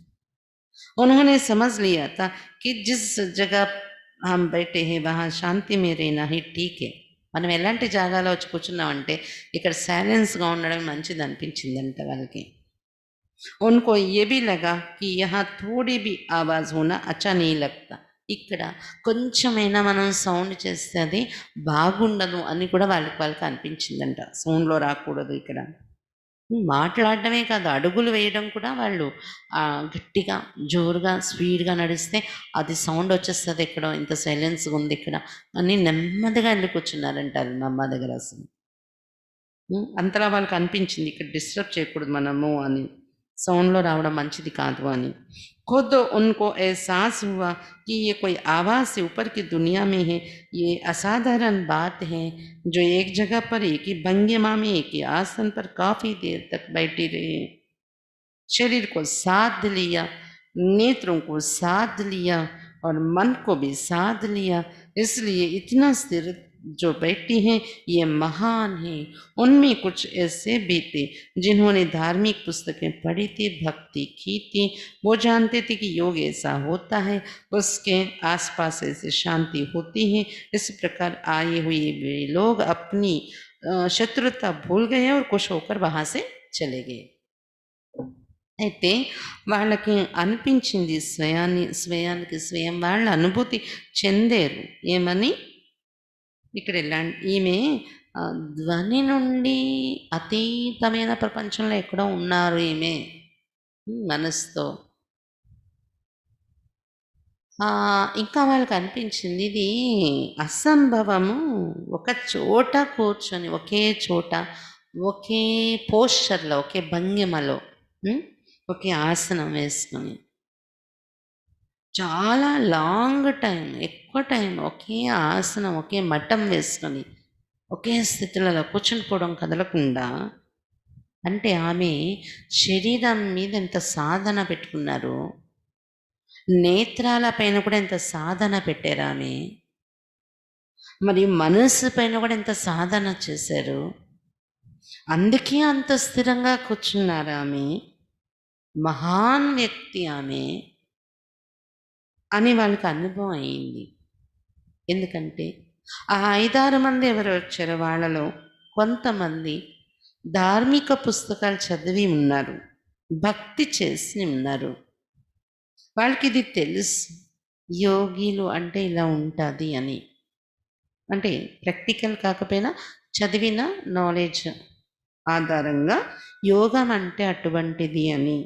उन्होंने समझ लिया था कि जिस जगह हम बैठे हैं वहाँ शांति में रहना ही ठीक है. మనం ఎలాంటి జాగాలో వచ్చి కూర్చున్నామంటే ఇక్కడ సైలెన్స్గా ఉండడం మంచిది అనిపించిందంట వాళ్ళకి. उनको ये भी लगा कि यहाँ थोड़ी भी आवाज़ होना अच्छा नहीं लगता. ఇక్కడ కొంచెమైనా మనం సౌండ్ చేస్తే అది బాగుండదు అని కూడా వాళ్ళకి అనిపించిందంట. సౌండ్లో రాకూడదు ఇక్కడ. మాట్లాడటమే కాదు, అడుగులు వేయడం కూడా వాళ్ళు గట్టిగా, జోరుగా, స్పీడ్గా నడిస్తే అది సౌండ్ వచ్చేస్తుంది. ఎక్కడో ఇంత సైలెన్స్గా ఉంది ఇక్కడ అని నెమ్మదిగా వెళ్ళి కూర్చున్నారంట మా అమ్మ దగ్గర. అసలు అంతలా వాళ్ళకి అనిపించింది ఇక్కడ డిస్టర్బ్ చేయకూడదు మనము అని, సౌండ్లో రావడం మంచిది కాదు అని. खुद उनको एहसास हुआ कि ये कोई आवाज़ से ऊपर की दुनिया में है. ये असाधारण बात है जो एक जगह पर एक ही भंगिमा में एक ही आसन पर काफ़ी देर तक बैठे रहे. शरीर को साध लिया, नेत्रों को साध लिया और मन को भी साध लिया. इसलिए इतना स्थिर जो बैठी हैं ये महान हैं. उनमें कुछ ऐसे भी थे जिन्होंने धार्मिक पुस्तकें पढ़ी थी, भक्ति की थी. वो जानते थे कि योग ऐसा होता है, उसके आसपास ऐसे शांति होती है. इस प्रकार आए हुए वे लोग अपनी शत्रुता भूल गए और खुश होकर वहाँ से चले गए. అయితే వాళ్ళకి అనిపించింది, స్వయానికి స్వయం వాళ్ళ అనుభూతి చెందారు. ఏమని? ఇక్కడ ఈమె ధ్వని నుండి అతీతమైన ప్రపంచంలో ఎక్కడో ఉన్నారు ఈమె మనసుతో. ఇంకా వాళ్ళకి అనిపించింది ఇది అసంభవము. ఒక చోట కూర్చొని, ఒకే చోట, ఒకే పోస్చర్లో, ఒకే భంగిమలో, ఒకే ఆసనం వేసుకొని చాలా లాంగ్ టైం, ఎక్కువ టైం ఒకే ఆసనం, ఒకే మఠం వేసుకొని ఒకే స్థితిలో అలా కూర్చుని కదలకుండా. అంటే ఆమె శరీరం మీద ఎంత సాధన పెట్టుకున్నారు, నేత్రాల పైన కూడా ఎంత సాధన పెట్టారు ఆమె, మరి మనసు పైన కూడా ఎంత సాధన చేశారు. అందుకే అంత స్థిరంగా కూర్చున్నారు ఆమె. మహాన్ వ్యక్తి ఆమె అని వాళ్ళకి అనుభవం అయింది. ఎందుకంటే ఆ 5-6 మంది ఎవరు వచ్చారో వాళ్ళలో కొంతమంది ధార్మిక పుస్తకాలు చదివి ఉన్నారు, భక్తి చేసి ఉన్నారు. వాళ్ళకి ఇది తెలుసు, యోగిలు అంటే ఇలా ఉంటుంది అని. అంటే ప్రాక్టికల్ కాకపోయినా చదివిన నాలెడ్జ్ ఆధారంగా యోగం అంటే అటువంటిది అని.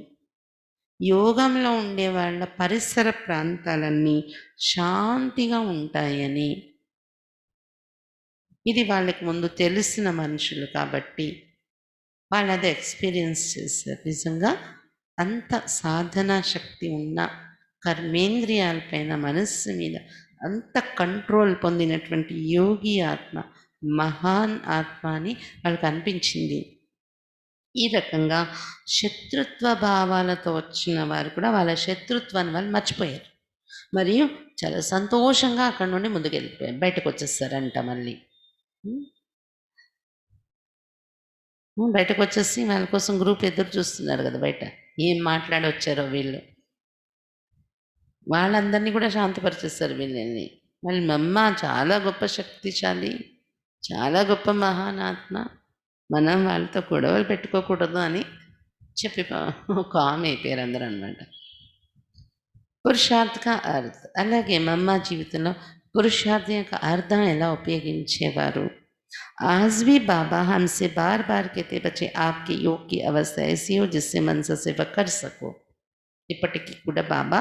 యోగంలో ఉండే వాళ్ళ పరిసర ప్రాంతాలన్నీ శాంతిగా ఉంటాయని. ఇది వాళ్ళకి ముందు తెలిసిన మనుషులు కాబట్టి వాళ్ళు అది ఎక్స్పీరియన్స్ చేశారు. నిజంగా అంత సాధనా శక్తి ఉన్న, కర్మేంద్రియాలపైన, మనస్సు మీద అంత కంట్రోల్ పొందినటువంటి యోగి ఆత్మ, మహాన్ ఆత్మ అని వాళ్ళకి అనిపించింది. ఈ రకంగా శత్రుత్వ భావాలతో వచ్చిన వారు కూడా వాళ్ళ శత్రుత్వాన్ని వాళ్ళు మర్చిపోయారు. మరియు చాలా సంతోషంగా అక్కడి నుండి బయటకొచ్చేస్తారంట మళ్ళీ. హ్మ్. బయటకొచ్చేసి వాళ్ళ కోసం గ్రూప్ ఎదురు చూస్తున్నారు గదా బయట. ఏం మాట్లాడొచ్చారో వీళ్ళు. వాళ్ళందరిని కూడా శాంతపరిచేస్తారు వీళ్ళని. మళ్ళీ మమ్మ చాలా గొప్ప శక్తిశాలి, చాలా గొప్ప మహానాత్మ. మనం వాళ్ళతో గొడవలు పెట్టుకోకూడదు అని చెప్పి కామ్ అయిపోయారు అందరూ అనమాట. పురుషార్థ్ కా అర్థ్. అలాగే మమ్మ జీవితంలో పురుషార్థం యొక్క అర్థం ఎలా ఉపయోగించేవారు? आज भी बाबा हमसे बार-बार कहते बच्चे आपके योग की अवस्था ऐसी हो जिससे मन से सेवा कर सको. ఇప్పటికి కూడా బాబా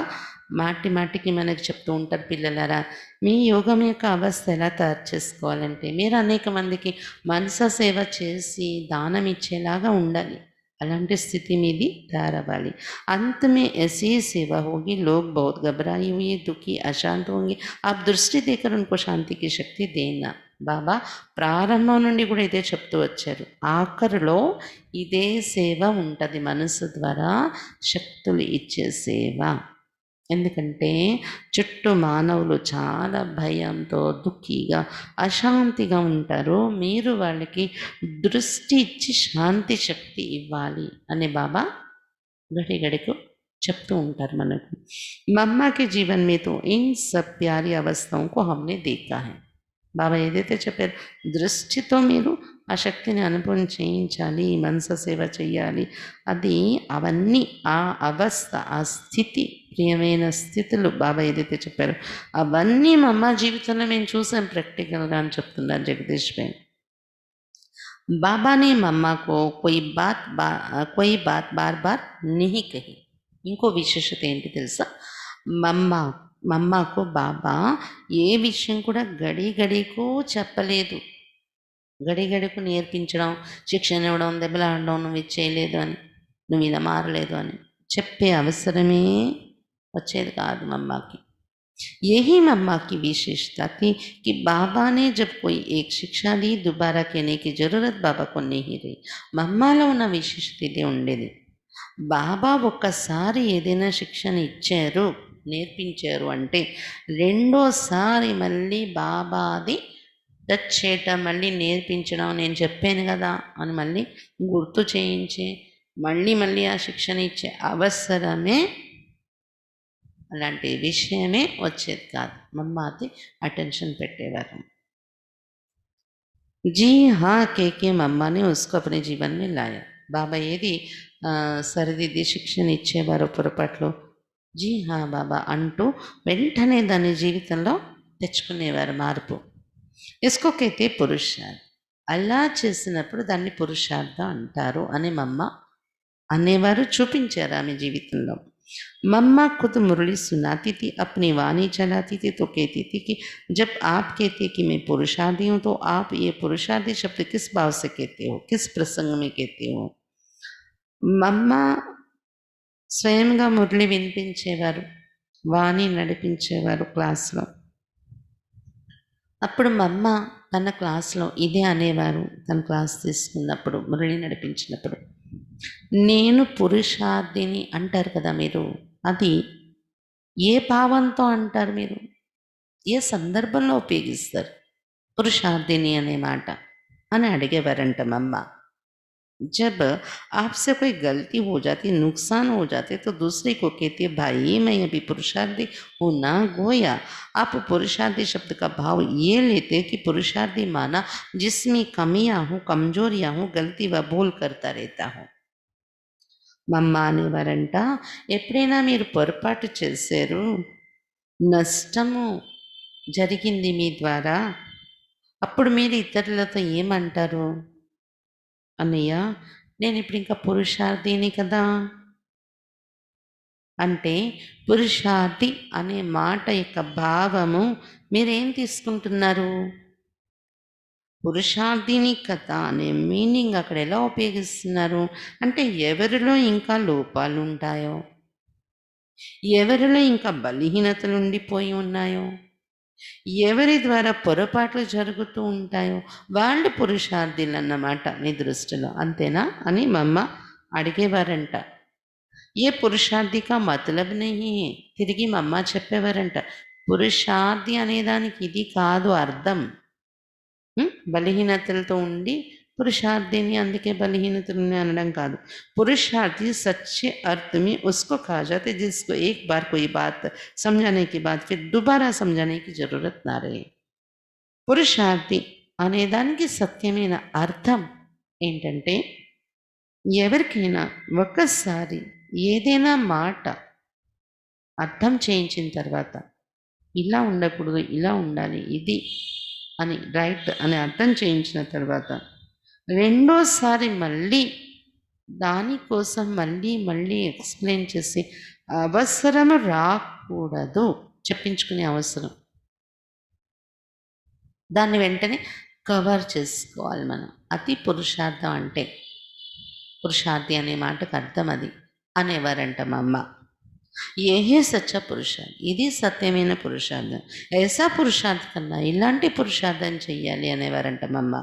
మాటి మాటికి మనకు చెప్తూ ఉంటారు, పిల్లలారా మీ యోగం యొక్క అవస్థ ఎలా తయారు చేసుకోవాలంటే మీరు అనేక మందికి మనస సేవ చేసి దానం ఇచ్చేలాగా ఉండాలి. అలాంటి స్థితి మీది తయారవ్వాలి. अंत में ऐसी सेवा होगी लोग बहुत घबराए हुए दुखी अशांत होंगे आप दृष्टि देकर उनको शांति की शक्ति देना. బాబా ప్రారంభం నుండి కూడా ఇదే చెప్తూ వచ్చారు. ఆఖరిలో ఇదే సేవ ఉంటుంది, మనసు ద్వారా శక్తులు ఇచ్చే సేవ. ఎందుకంటే చుట్టూ మానవులు చాలా భయంతో దుఃఖీగా అశాంతిగా ఉంటారు. మీరు వాళ్ళకి దృష్టి ఇచ్చి శాంతి శక్తి ఇవ్వాలి అని బాబా घड़ी घड़ी को చెప్తూ ఉంటారు మనకు. మమ్మా के जीवन में तो इन सब प्यारी अवस्थाओं को हमने देखा है. బాబా ఏదైతే చెప్పారు దృష్టితో మీరు ఆ శక్తిని అనుభవం చేయించాలి, మనస సేవ చేయాలి, అది అవన్నీ ఆ అవస్థ ఆ స్థితి ప్రియమైన స్థితులు బాబా ఏదైతే చెప్పారో అవన్నీ మా అమ్మ జీవితంలో మేము చూసాం ప్రాక్టికల్గా అని చెప్తున్నారు జగదీష్ భాయ్. बाबा ने मम्मा को कोई बात बार बार नहीं कही. ఇంకో విశేషత ఏంటి తెలుసా? మమ్మాకు బాబా ఏ విషయం కూడా గడి గడికు చెప్పలేదు. గడి గడికు నేర్పించడం, శిక్షణ ఇవ్వడం, దెబ్బలాడడం, నువ్వు ఇది చేయలేదు అని, నువ్వు ఇలా మారలేదు అని చెప్పే అవసరమే వచ్చేది కాదు మమ్మాకి. यही मम्मा की विशेषता थी कि बाबा ने जब कोई एक शिक्षा दी दोबारा कहने की जरूरत बाबा को नहीं रही. మమ్మాలో ఉన్న విశేషత ఇదే ఉండేది. బాబా ఒక్కసారి ఏదైనా శిక్షణ ఇచ్చారు, నేర్పించారు అంటే రెండోసారి మళ్ళీ బాబాది టచ్ చేయటం, మళ్ళీ నేర్పించడం, నేను చెప్పాను కదా అని మళ్ళీ గుర్తు చేయించి మళ్ళీ మళ్ళీ ఆ శిక్షణ ఇచ్చే అవసరమే, అలాంటి విషయమే వచ్చేది కాదు. మమ్మాది అటెన్షన్ పెట్టేవారు. जी हाँ कह के मम्मा ने उसको अपने जीवन में लाया. బాబా ఏది సరిదిద్ది శిక్షణ ఇచ్చేవారు పొరపాట్లు, జీ హా బాబా అంటూ వెంటనే దాని జీవితంలో తెచ్చుకునేవారు మార్పు. ఇస్కో కైతే పురుషార్థ్. అలా చేసినప్పుడు దాన్ని పురుషార్థం అంటారు అని మమ్మ అనేవారు, చూపించారు ఆమె జీవితంలో. मम्मा खुद मुरली सुनाती थी, अपनी वाणी चलाती थी तो कहती थी कि जब आप कहते कि मैं पुरुषार्थी हूँ तो आप ये पुरुषार्थी शब्द किस भाव से कहते हो, किस प्रसंग में कहते हो. మమ్మ స్వయంగా మురళి వినిపించేవారు, వాణి నడిపించేవారు క్లాస్లో. అప్పుడు మమ్మ తన క్లాస్లో ఇదే అనేవారు. తన క్లాస్ తీసుకున్నప్పుడు మురళి నడిపించినప్పుడు, నేను పురుషార్థిని అంటారు కదా మీరు, అది ఏ భావంతో అంటారు మీరు, ఏ సందర్భంలో ఉపయోగిస్తారు పురుషార్థిని అనే మాట అని అడిగేవారంట మమ్మ. जब आपसे कोई गलती हो जाती, नुकसान हो जाते तो दूसरे को कहते भाई मैं अभी पुरुषार्थी हूँ ना गोया. आप पुरुषार्थी शब्द का भाव ये लेते कि पुरुषार्थी माना जिसमें कमियां हूँ, कमजोरियां हूँ, गलती व भूल करता रहता हूँ. మమ్మ అనేవారంట, ఎప్పుడైనా మీరు పొరపాటు చేశారు, నష్టము జరిగింది మీ ద్వారా, అప్పుడు మీరు ఇతరులతో ఏమంటారు, అన్నయ్య నేను ఇప్పుడు ఇంకా పురుషార్థిని కదా అంటే, పురుషార్థి అనే మాట యొక్క భావము మీరేం తీసుకుంటున్నారు, పురుషార్థిని కథ అనే మీనింగ్ అక్కడ ఎలా ఉపయోగిస్తున్నారు అంటే, ఎవరిలో ఇంకా లోపాలు ఉంటాయో, ఎవరిలో ఇంకా బలహీనతలు ఉండిపోయి ఉన్నాయో, ఎవరి ద్వారా పొరపాట్లు జరుగుతూ ఉంటాయో వాళ్ళు పురుషార్థులు అన్నమాట మీ దృష్టిలో, అంతేనా అని మా అమ్మ అడిగేవారంట. ఏ పురుషార్థిక మతలబ్ నహీ హై. తిరిగి మా అమ్మ చెప్పేవారంట, పురుషార్థి అనేదానికి ఇది కాదు అర్థం. బలహీనతలతో ఉండి पुरुषार्थी अंदके बलहीनता అనడం కాదు. पुरुषार्थी सच्चे अर्थ में उसको कहा जाता है जिसको एक बार कोई बात समझाने के बाद फिर दोबारा समझाने की जरूरत ना रहे. పురుషార్థి అనేదానికి సత్యమైన అర్థం ఏంటంటే, ఎవరికైనా ఒక్కసారి ఏదైనా మాట అర్థం చేయించిన తర్వాత ఇలా ఉండకూడదు, ఇలా ఉండాలి, ఇది అని రైట్ అని అర్థం చేయించిన తర్వాత రెండోసారి మళ్ళీ దానికోసం మళ్ళీ ఎక్స్ప్లెయిన్ చేసి అవసరం రాకూడదు, చెప్పించుకునే అవసరం. దాన్ని వెంటనే కవర్ చేసుకోవాలి మనం. అది పురుషార్థం అంటే. పురుషార్థి అనే మాటకు అర్థం అది అనేవారంట మా అమ్మ. ఏహే సచ్చ పురుషార్థం, ఇది సత్యమైన పురుషార్థం. ऐसा పురుషార్థం కన్నా ఇలాంటి పురుషార్థం చెయ్యాలి అనేవారంట మా అమ్మ.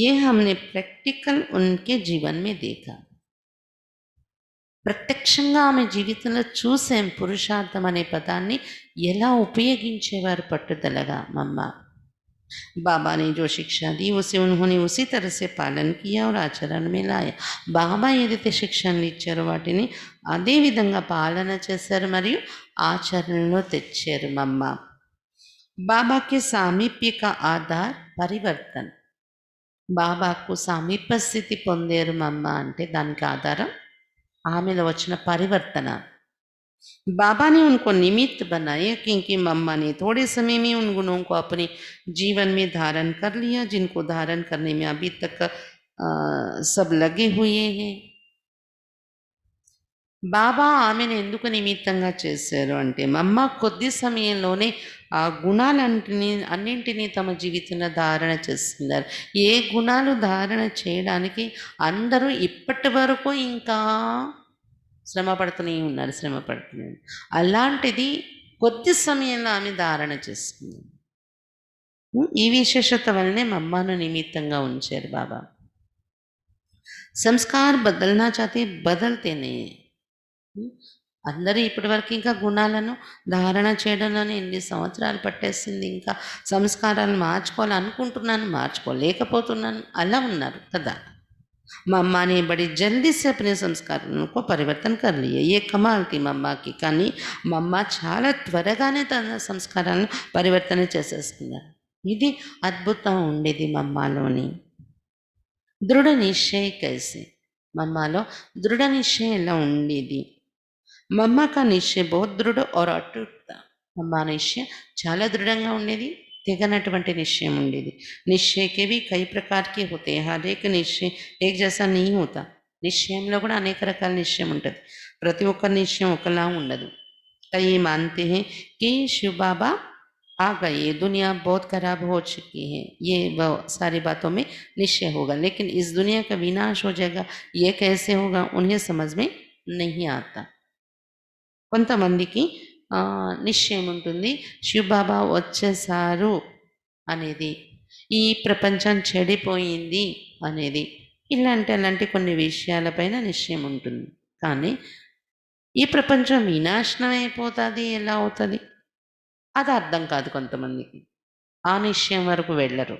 ये हमने प्रैक्टिकल उनके जीवन में देखा. ప్రత్యక్షంగా ఆమె జీవితంలో చూసాం పురుషార్థం అనే పదాన్ని ఎలా ఉపయోగించేవారు పట్టుదలగా మా అమ్మ. बाबा ने जो शिक्षा दी उसे उन्होंने उसी तरह से पालन किया और आचरण में लाया. బాబా ఏదైతే శిక్షణలు ఇచ్చారో వాటిని అదే విధంగా పాలన చేశారు మరియు ఆచరణలో తెచ్చారు మా అమ్మ. బాబాకి సామీప్య కా ఆధార్ పరివర్తన్. బాబాకు సామీప్య స్థితి పొందారు మా అమ్మ అంటే దానికి ఆధారం ఆమెలో వచ్చిన పరివర్తన. बाबा ने उनको निमित्त बनाया क्योंकि मम्मा ने थोड़े समय में उन गुणों को अपने जीवन में धारण कर लिया जिनको धारण करने में अभी तक सब लगे हुए हैं. బాబా ఆమెను ఎందుకు నిమిత్తంగా చేశారు అంటే, మమ్మ కొద్ది సమయంలోనే ఆ అన్నింటినీ తమ జీవితంలో ధారణ చేస్తున్నారు. ఏ గుణాలు ధారణ చేయడానికి అందరూ ఇప్పటి వరకు ఇంకా శ్రమ పడుతూనే ఉన్నారు. అలాంటిది కొద్ది సమయంలో ఆమె ధారణ చేస్తుంది. ఈ విశేషత వల్లనే మమ్మను నిమిత్తంగా ఉంచారు బాబా. సంస్కార్ బదల్నా చాతే బదల్తేనే. అందరూ ఇప్పటి వరకు ఇంకా గుణాలను ధారణ చేయడంలోనే ఎన్ని సంవత్సరాలు పట్టేసింది. ఇంకా సంస్కారాలను మార్చుకోవాలనుకుంటున్నాను, మార్చుకోలేకపోతున్నాను, అలా ఉన్నారు కదా. मम्मा ने बड़ी जल्दी से अपने संस्कारों को परिवर्तन कर लिए. ये कमाल थी मम्मा की. కానీ మమ్మ చాలా త్వరగానే తన సంస్కారాలను పరివర్తన చేసేస్తున్నారు. ఇది అద్భుతం ఉండేది మమ్మలోని. దృఢ నిశ్చయ కైసే. మమ్మలో దృఢ నిశ్చయం ఎలా ఉండేది. మమ్మ కా నిశ్చయ बहुत दृढ़ और अटूट था. మమ్మ నిశ్చయం చాలా దృఢంగా ఉండేది, తెగనటువంటి నిశ్చయం ఉండేది. నిశ్చయకే भी कई प्रकार के होते हैं. हर एक निश्चय एक जैसा नहीं होता. నిశ్చయంలో కూడా అనేక రకాల నిశ్చయం ఉంటుంది. ప్రతి ఒక్క నిశ్చయం ఒకలా ఉండదు. कई मानते हैं कि शिव बाबा आ गए, दुनिया बहुत खराब हो चुकी है, ये सारी बातों में निश्चय होगा, लेकिन इस दुनिया का विनाश हो जाएगा, ये कैसे होगा उन्हें समझ में नहीं आता. కొంతమందికి నిశ్చయం ఉంటుంది, శివబాబా వచ్చేసారు అనేది, ఈ ప్రపంచం చెడిపోయింది అనేది, అలాంటి కొన్ని విషయాలపైన నిశ్చయం ఉంటుంది. కానీ ఈ ప్రపంచం వినాశనం అయిపోతుంది, ఎలా అవుతుంది అది అర్థం కాదు కొంతమందికి. ఆ నిశ్చయం వరకు వెళ్ళరు.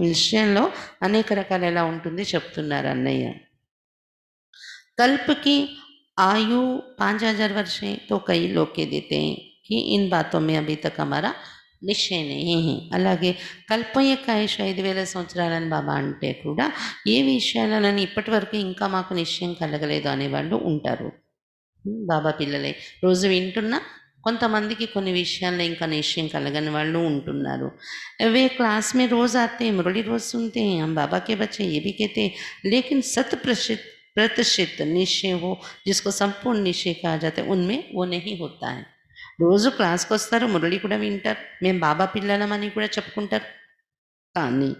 నిశ్చయంలో అనేక రకాలు ఎలా ఉంటుంది చెప్తున్నారు అన్నయ్య. కల్పకి आयु 5000 वर्ष है तो कई लोग कह देते हैं कि इन बातों में अभी तक हमारा నిశ్చయం नहीं है. అలాగే కల్పం యొక్క ఆయుష్ 5000 సంవత్సరాలని బాబా అంటే కూడా ఏ విషయాలని ఇప్పటి వరకు ఇంకా మాకు నిశ్చయం కలగలేదు అనేవాళ్ళు ఉంటారు. బాబా పిల్లలే రోజు వింటున్నా కొంతమందికి కొన్ని విషయాల్లో ఇంకా నిశ్చయం కలగని వాళ్ళు ఉంటున్నారు. वे क्लास में रोज आते हैं, मुरली रोज सुनते हैं, हम बाबा के बच्चे ये भी कहते हैं, लेकिन शत प्रतिशत निश्चय हो जिसको संपूर्ण निश्चय कहा जाता है उनमें वो नहीं होता है. రోజు క్లాస్కి వస్తారు, మురళి కూడా వింటారు, మేము బాబా పిల్లలమని కూడా చెప్పుకుంటారు. కానీ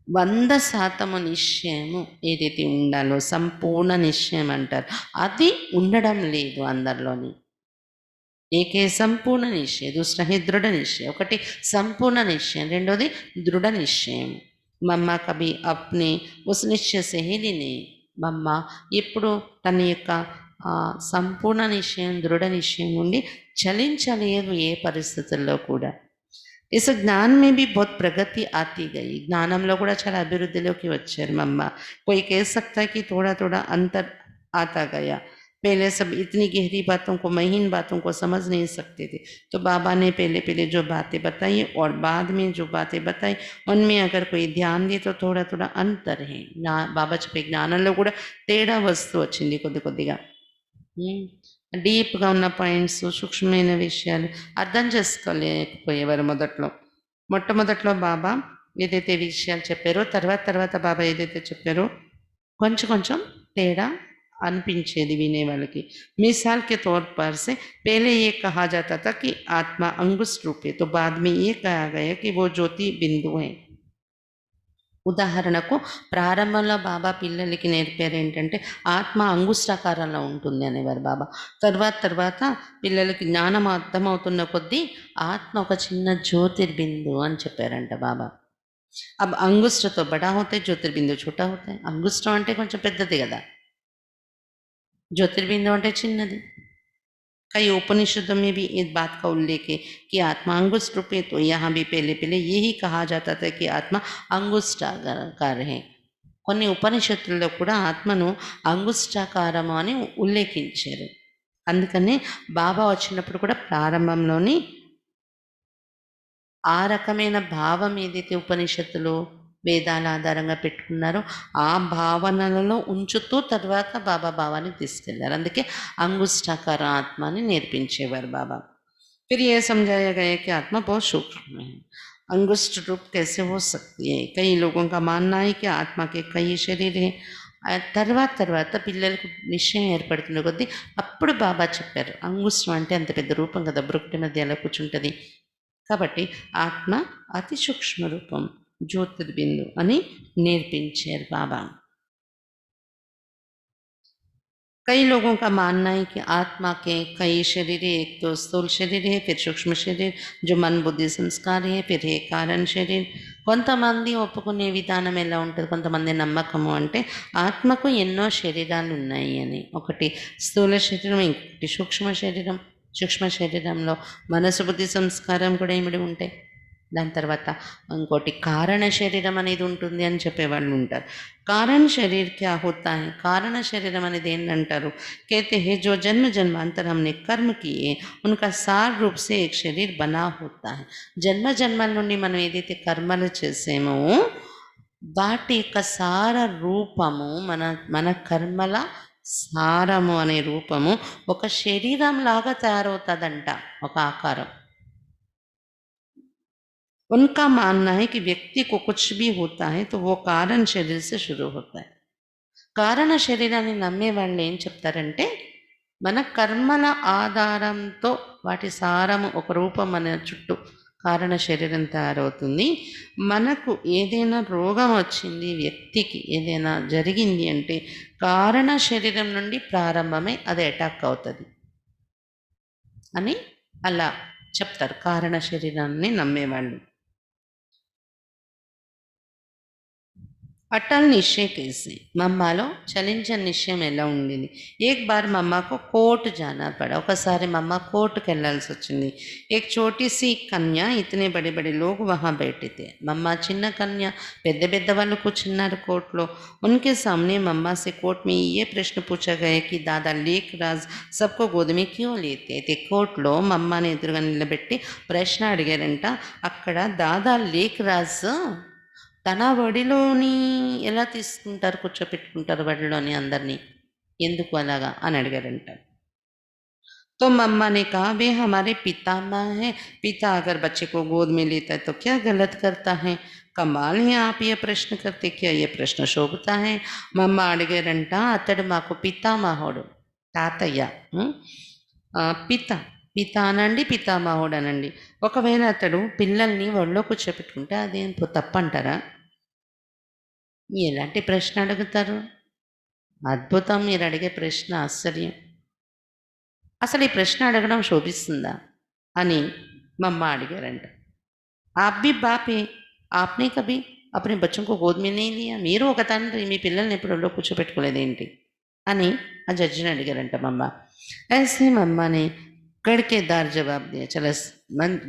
100% నిశ్చయము ఏదైతే ఉండాలో సంపూర్ణ నిశ్చయం అంటారు, అది ఉండడం లేదు అందరిలోని. ఏకే సంపూర్ణ నిశ్చయం, దూసరా హే దృఢ నిశ్చయం. ఒకటి సంపూర్ణ నిశ్చయం, రెండోది దృఢ నిశ్చయం. మమ్మ కభీ అప్నే ఉస్ నిశ్చయ సే హీ లీనే. మమ్మ ఎప్పుడు తన యొక్క ఆ సంపూర్ణ నిశ్చయం, దృఢ నిశ్చయం నుండి చలించలేదు ఏ పరిస్థితుల్లో కూడా. इस ज्ञान में भी बहुत प्रगति आती गई, ज्ञानंలో కూడా చాలా అభివృద్ధిలోకి వచ్చారు మమ్మ. कोई कह सकता है कि थोड़ा-थोड़ा अंतर आता गया. पहले सब इतनी गहरी बातों को, महीन बातों को समझ नहीं सकते थे. तो बाबा ने पहले-पहले जो बातें बताई और बाद में जो बातें बताई, उनमें अगर कोई ध्यान दे तो थोड़ा-थोड़ा अंतर है. బాబా చెప్పే జ్ఞానంలో కూడా తేడా వస్తూ వచ్చింది కొద్ది కొద్దిగా. డీప్‌గా ఉన్న పాయింట్స్, సూక్ష్మమైన విషయాలు అర్థం చేసుకోలేకపోయేవారు మొదట్లో. మొట్టమొదట్లో బాబా ఏదైతే విషయాలు చెప్పారో, తర్వాత బాబా ఏదైతే చెప్పారో కొంచెం కొంచెం తేడా అనిపించేది వినేవాళ్ళకి. मिसाल के तौर पर से पहले ये कहा जाता था कि आत्मा अंगुष्ठ रूप है, तो बाद में ये कहा गया कि वो ज्योति बिंदु है. ఉదాహరణకు ప్రారంభంలో బాబా పిల్లలకి నేర్పారేంటంటే ఆత్మ అంగుష్టాకారంలో ఉంటుంది అనేవారు బాబా. తర్వాత పిల్లలకి జ్ఞానం అర్థమవుతున్న కొద్దీ ఆత్మ ఒక చిన్న జ్యోతిర్బిందు అని చెప్పారంట బాబా. అబ్ అంగుష్ఠతో బడా హోతే, జ్యోతిర్బిందు ఛోటా హోతా. అంగుష్టం అంటే కొంచెం పెద్దది కదా, జ్యోతిర్బిందు అంటే చిన్నది. कई उपनिषदों में भी इस बात का उल्लेख है कि आत्मा अंगुष्ठ रूप है, तो यहाँ भी पहले यही कहा जाता था कि आत्मा अंगुष्ठाकार है. కొన్ని ఉపనిషత్తుల్లో కూడా ఆత్మను అంగుష్టాకారము అని ఉల్లేఖించారు. అందుకనే బాబా వచ్చినప్పుడు కూడా ప్రారంభంలోని ఆ రకమైన భావం ఏదైతే ఉపనిషత్తులు వేదాల ఆధారంగా పెట్టుకున్నారో ఆ భావనలలో ఉంచుతూ తర్వాత బాబా భావాన్ని తీసుకెళ్లారు. అందుకే अंगुष्ठाकार आत्मा ने నేర్పించేవారు బాబా. फिर यह समझाया गया कि आत्मा बहुत सूक्ष्म है, अंगुष्ठ रूप कैसे हो सकती है. कई लोगों का मानना है कि आत्मा के कई शरीर हैं. తర్వాత పిల్లలకు నిశ్చయం ఏర్పడుతున్న కొద్దీ అప్పుడు బాబా చెప్పారు, అంగుష్టం అంటే అంత పెద్ద రూపం కదా, బ్రుక్టి మధ్య ఎలా కూర్చుంటుంది, కాబట్టి ఆత్మ అతి సూక్ష్మ రూపం, ज्योतिर्बिंदु అని నేర్పించారు బాబా. कई लोगों का मानना है कि आत्मा के कई शरीर है, एक तो स्थूल शरीर है, फिर सूक्ष्म शरीर जो मन बुद्धि संस्कार है, फिर है कारण शरीर. కొంతమంది ఒప్పుకునే విధానం ఎలా ఉంటుంది, కొంతమంది నమ్మకము అంటే ఆత్మకు ఎన్నో శరీరాలు ఉన్నాయి అని. ఒకటి స్థూల శరీరం, ఇంకొకటి సూక్ష్మ శరీరంలో మనసు బుద్ధి సంస్కారం కూడా ఇమిడి ఉంటాయి. దాని తర్వాత ఇంకోటి కారణ శరీరం అనేది ఉంటుంది అని చెప్పేవాళ్ళు ఉంటారు. कारण शरीर क्या होता है, कारण शरीरम అనేది ఏంటంటారు, कहते हैं जो जन्म जन्मांतर हमने कर्म किए उनका सार रूप से एक शरीर बना होता है. జన్మ జన్మల నుండి మనం ఏదైతే కర్మలు చేసామో వాటి యొక్క సార రూపము, మన కర్మల సారము అనే రూపము ఒక శరీరం లాగా తయారవుతుందంట, ఒక ఆకారం. उनका मानना है कि व्यक्ति को कुछ भी होता है तो वो कारण शरीर से शुरू होता है. కారణ శరీరాన్ని నమ్మే వాళ్ళు ఏం చెప్తారంటే మన కర్మల ఆధారంతో వాటి సారము ఒక రూపం మన చుట్టూ కారణ శరీరం తయారవుతుంది. మనకు ఏదైనా రోగం వచ్చింది, వ్యక్తికి ఏదైనా జరిగింది అంటే కారణ శరీరం నుండి ప్రారంభమై అది అటాక్ అవుతుంది అని అలా చెప్తారు కారణ శరీరాన్ని నమ్మేవాళ్ళు. अटल निश्चय कैसे, मम्मालो चलिंचन निश्चय ఎలా ఉండింది. एक बार मम्मा को कोर्ट जाना पड़ा, ఒకసారి मम्मा कोर्ट के వెళ్ళాల్సి వచ్చింది. एक छोटी सी कन्या, इतने बड़े बड़े लोग वहाँ बैठे थे. मम्मा చిన్న కన్య, పెద్ద పెద్ద వాళ్ళు కూర్చున్నారు కోర్టులో. उनके सामने मम्मा से कोर्ट में ये प्रश्न पूछा गया कि दादा लेख राज सबको गोद में क्यों लेते थे. కోర్టులో మమ్మని ఎదురుగా నిలబెట్టి ప్రశ్న అడిగారంట. అక్కడ దాదా లేఖ రాజ్ తన ఒడిలోని ఎలా తీసుకుంటారు, కూర్చోపెట్టుకుంటారు ఒడిలోని అందరినీ, ఎందుకు అలాగా అని అడిగారంట. तो मम्मा ने कहा वे हमारे पितामह हैं, पिता अगर बच्चे को गोद में लेता है तो क्या गलत करता है. कमाल है आप ये प्रश्न करते, क्या ये प्रश्न शोभता है. मम्मा అడిగారంట, అతడు మాకు పితామహుడు, తాతయ్య. పిత అనండి, పితామహుడు అనండి. ఒకవేళ అతడు పిల్లల్ని ఒళ్ళో కూర్చోపెట్టుకుంటే అదేం తప్పంటారా. ఎలాంటి ప్రశ్న అడుగుతారు, అద్భుతం మీరు అడిగే ప్రశ్న, ఆశ్చర్యం. అసలు ఈ ప్రశ్న అడగడం శోభిస్తుందా అని మమ్మ అడిగారంట. आप भी बाप है, आपने कभी अपने बच्चों को गोद में नहीं लिया. మీరు ఒక తండ్రి, మీ పిల్లల్ని ఎప్పుడు ఒళ్ళో కూర్చోపెట్టుకోలేదేంటి. అని ఆ జడ్జిని అడిగారంట మమ్మ. ऐसे मम्मा ने कड़केदार जवाब दिया. చాలా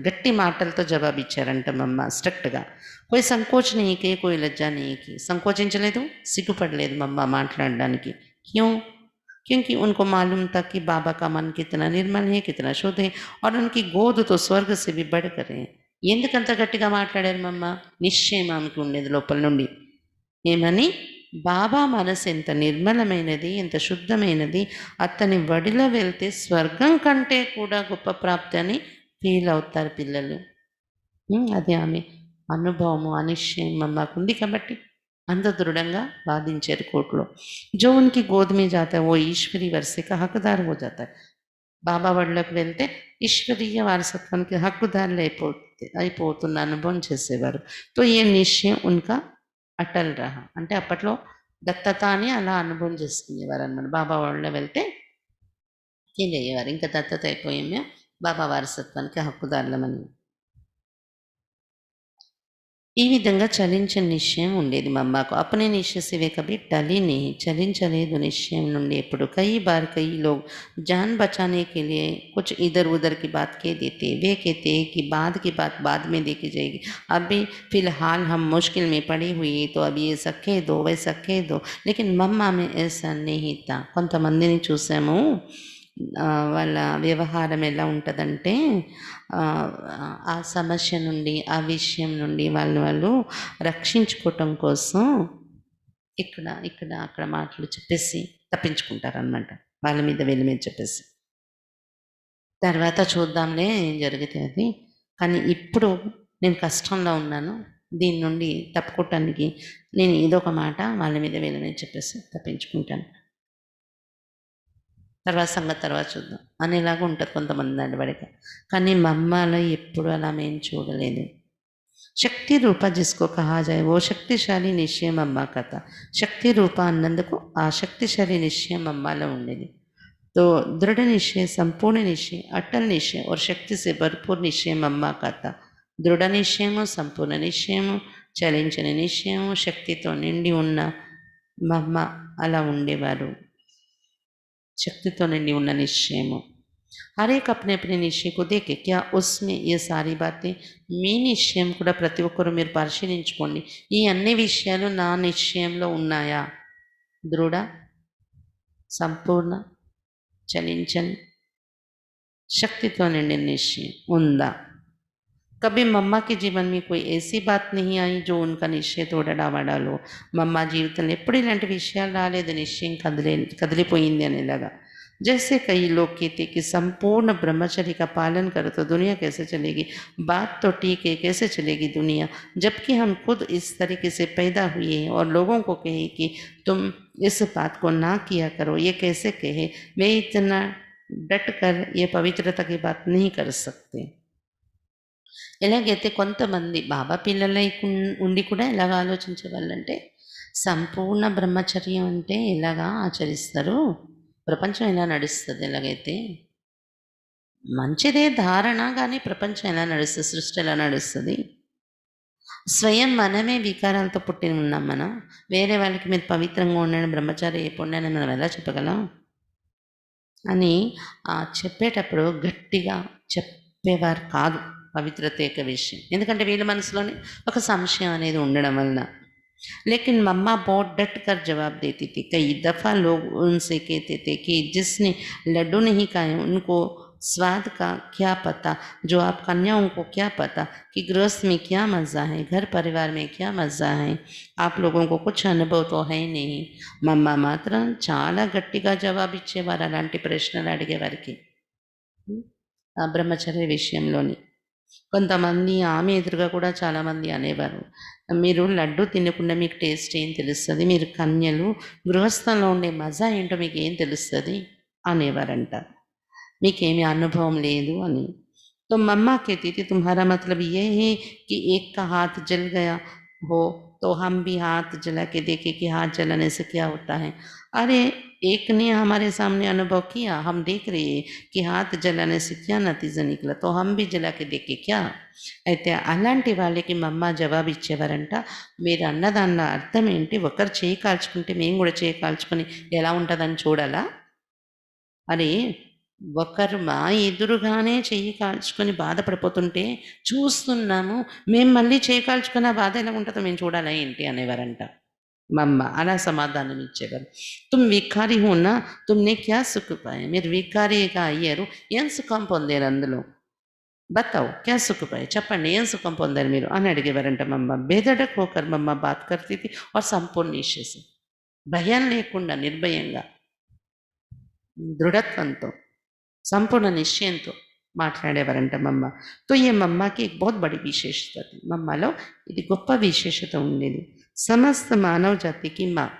గట్టి మాటలతో జవాబిచ్చారంట మమ్మ స్ట్రిక్ట్‌గా. कोई संकोच नहीं की, कोई लज्जा नहीं की. సంకోచించలేదు, సిగ్గుపడలేదు మమ్మ మాట్లాడడానికి. क्यों? क्योंकि उनको मालूम था कि बाबा का मन कितना निर्मल है, कितना शुद्ध है और उनकी गोद तो स्वर्ग से भी बढ़कर है. ఎందుకంత గట్టిగా మాట్లాడారు మమ్మ? నిశ్చయం ఆమెకు ఉండేది లోపల నుండి. ఏమని? బాబా మనసు ఎంత నిర్మలమైనది, ఎంత శుద్ధమైనది, అతని వడిలో వెళ్తే స్వర్గం కంటే కూడా గొప్ప ప్రాప్తి అని ఫీల్ అవుతారు పిల్లలు. అది ఆమె అనుభవము, ఆ నిశ్చయం మాకుంది కాబట్టి అంత దృఢంగా వాదించారు కోర్టులో. जो उनकी गोद में जाता है वो ईश्वरी वर्षे का हकदार हो जाता है. బాబా వడిలోకి వెళ్తే ఈశ్వరీయ వారసత్వానికి హక్కుదారులు అయిపోతున్న అనుభవం చేసేవారు. తో ఏ నిశ్చయం ఉన్కా అటల్ రహా. అంటే అప్పట్లో దత్తత అని అలా అనుభవం చేసుకునేవారనమాట. బాబా వాళ్ళలో వెళ్తే ఫీల్ అయ్యేవారు. ఇంకా దత్తత అయిపోయాం మేము, బాబా వారసత్వానికి హక్కుదారులమని. ఈ విధంగా చలించని నిశ్చయం ఉండేది మమ్మాకు. अपने निश्चय से वे कभी टली नहीं, చలించలేదు నిశ్చయం నుండి ఎప్పుడు. कई बार कई लोग जान बचाने के लिए कुछ इधर उधर की बात कह देते. वे कहते हैं कि बाद की बात बाद में देखी जाएगी, अभी फिलहाल हम मुश्किल में पड़ी हुई तो अभी ये कह दो वैसा कह दो. लेकिन मम्मा में ऐसा नहीं था. కొంతమందిని చూసాము, వాళ్ళ వ్యవహారం ఎలా ఉంటుందంటే ఆ సమస్య నుండి, ఆ విషయం నుండి వాళ్ళు రక్షించుకోవటం కోసం ఇక్కడ ఇక్కడ అక్కడ మాటలు చెప్పేసి తప్పించుకుంటారనమాట. వాళ్ళ మీద వీళ్ళ మీద చెప్పేసి తర్వాత చూద్దాంలే ఏం జరిగితే అది. కానీ ఇప్పుడు నేను కష్టంలో ఉన్నాను, దీని నుండి తప్పుకోవటానికి నేను ఏదో ఒక మాట వాళ్ళ మీద వీళ్ళ మీద చెప్పేసి తప్పించుకుంటాను. తర్వాత సంగతి తర్వాత చూద్దాం అనేలాగా ఉంటుంది కొంతమంది నడవడిక. కానీ మమ్మలో ఎప్పుడు అలా మేము చూడలేదు. శక్తి రూప జిస్కో కహా జాయ్ ఓ శక్తిశాలి నిశ్చయం అమ్మ కథ. శక్తి రూప అన్నందుకు ఆ శక్తిశాలి నిశ్చయం అమ్మలో ఉండేది. तो दृढ़ निश्चय, संपूर्ण निश्चय, अटल निश्चय और शक्ति से भरपूर निश्चय मम्मा का था. దృఢ నిశ్చయము, సంపూర్ణ నిశ్చయము, చలించని నిశ్చయము, శక్తితో నిండి ఉన్న మమ్మ అలా ఉండేవారు. శక్తితో నిండి ఉన్న నిశ్చయము. हर एक अपने अपने निश्चय को देखे क्या उसमें ये सारी बातें మీ నిశ్చయం కూడా ప్రతి ఒక్కరూ మీరు పరిశీలించుకోండి. ఈ అన్ని విషయాలు నా నిశ్చయంలో ఉన్నాయా? దృఢ, సంపూర్ణ, చలించని, శక్తితో నిండిన నిశ్చయం ఉందా? कभी मम्मा के जीवन में कोई ऐसी बात नहीं आई जो उनका निश्चय तोड़ डावाडालो. मम्मा జీవితంలో ఎప్పుడు ఇలాంటి విషయాలు రాలేదు, నిశ్చయం కదిలిపోయింది అనేలాగా. जैसे कई लोग कहते कि संपूर्ण ब्रह्मचर्य का पालन करो तो दुनिया कैसे चलेगी. बात तो ठीक है, कैसे चलेगी दुनिया, जबकि हम खुद इस तरीके से पैदा हुए हैं और लोगों को कहे कि तुम इस बात को ना किया करो, ये कैसे कहे. वे इतना डट कर ये पवित्रता की बात नहीं कर सकते. ఎలాగైతే కొంతమంది బాబా పిల్లలై ఉండి కూడా ఎలాగ ఆలోచించే వాళ్ళంటే, సంపూర్ణ బ్రహ్మచర్యం అంటే ఎలాగా ఆచరిస్తారు, ప్రపంచం ఎలా నడుస్తుంది, ఎలాగైతే మంచిదే ధారణ, కానీ ప్రపంచం ఎలా నడుస్తుంది, సృష్టి ఎలా నడుస్తుంది. స్వయం మనమే వికారాలతో పుట్టి ఉన్నాం మనం. వేరే వాళ్ళకి మీరు పవిత్రంగా ఉండండి, బ్రహ్మచారి అయిపోండి అని మనం ఎలా చెప్పగలం అని చెప్పేటప్పుడు గట్టిగా చెప్పేవారు కాదు పవిత్రత యొక్క విషయం. ఎందుకంటే వీళ్ళ మనసులోనే ఒక సంశయం అనేది ఉండడం వలన. लेकिन मम्मा बहुत डट कर जवाब देती थी. कई दफ़ा लोग उनसे कहते थे कि जिसने लड्डू नहीं खाए उनको स्वाद का क्या पता, जो आप कन्याओं को क्या पता कि गृहस्थ में क्या मज़ा है, घर परिवार में क्या मज़ा है, आप लोगों को कुछ अनुभव तो है नहीं. मम्मा మాత్రం చాలా గట్టిగా జవాబు ఇచ్చేవారు అలాంటి ప్రశ్నలు అడిగేవారికి బ్రహ్మచర్య విషయంలోని. కొంతమంది ఆమె ఎదురుగా కూడా చాలామంది అనేవారు, మీరు లడ్డు తినకుండా మీకు టేస్ట్ ఏం తెలుస్తుంది, మీరు కన్యలు, గృహస్థంలో ఉండే మజా ఏంటో మీకు ఏం తెలుస్తుంది అనేవారంట, మీకేమీ అనుభవం లేదు అని. तो मम्मा कहती थी तुम्हारा मतलब ये है कि एक का हाथ जल गया हो तो हम भी हाथ जला के देखे कि हाथ जलाने से क्या होता है। अरे एक ने हमारे सामने अनुभव किया, हम देख रहे हैं कि हाथ जलाने से क्या नतीजा निकला, तो हम भी जला के देखे क्या. అయితే అలాంటి వాళ్ళకి మా అమ్మ జవాబు ఇచ్చేవారంట, మీరు అన్న దానిలో అర్థం ఏంటి, ఒకరు చేయి కాల్చుకుంటే మేము కూడా చేయి కాల్చుకొని ఎలా ఉంటుందని చూడాలా అని. ఒకరు మా ఎదురుగానే చెయ్యి కాల్చుకొని బాధపడిపోతుంటే చూస్తున్నాము, మేము మళ్ళీ చేయి కాల్చుకొని ఆ బాధ ఎలా ఉంటుందో మేము చూడాలా ఏంటి అనేవారంట మా అమ్మ. అలా సమాధానం ఇచ్చేవారు. తుమ్ వికారి హోనా, తుమ్నే క్యా సుఖ పాయే, మీరు వికారిగా అయ్యారు, ఏం సుఖం పొందారు అందులో, బతాओ क्या सुख पाए, చెప్పండి ఏం సుఖం పొందారు మీరు అని అడిగేవారంట మా అమ్మ. బేధడక్ హోకర్ మా అమ్మ బాత్ కర్తీ థీ और సంపూర్ణ నిశ్చయ से, భయం లేకుండా నిర్భయంగా దృఢత్వంతో సంపూर्ण నిశ్చయంతో మాట్లాడేవారంట మమ్మ. तो ये मम्मा की एक बहुत बड़ी विशेषता थी. మమ్మలో ఇది గొప్ప విశేషత ఉండేది. समस्त मानव जाति की माँ.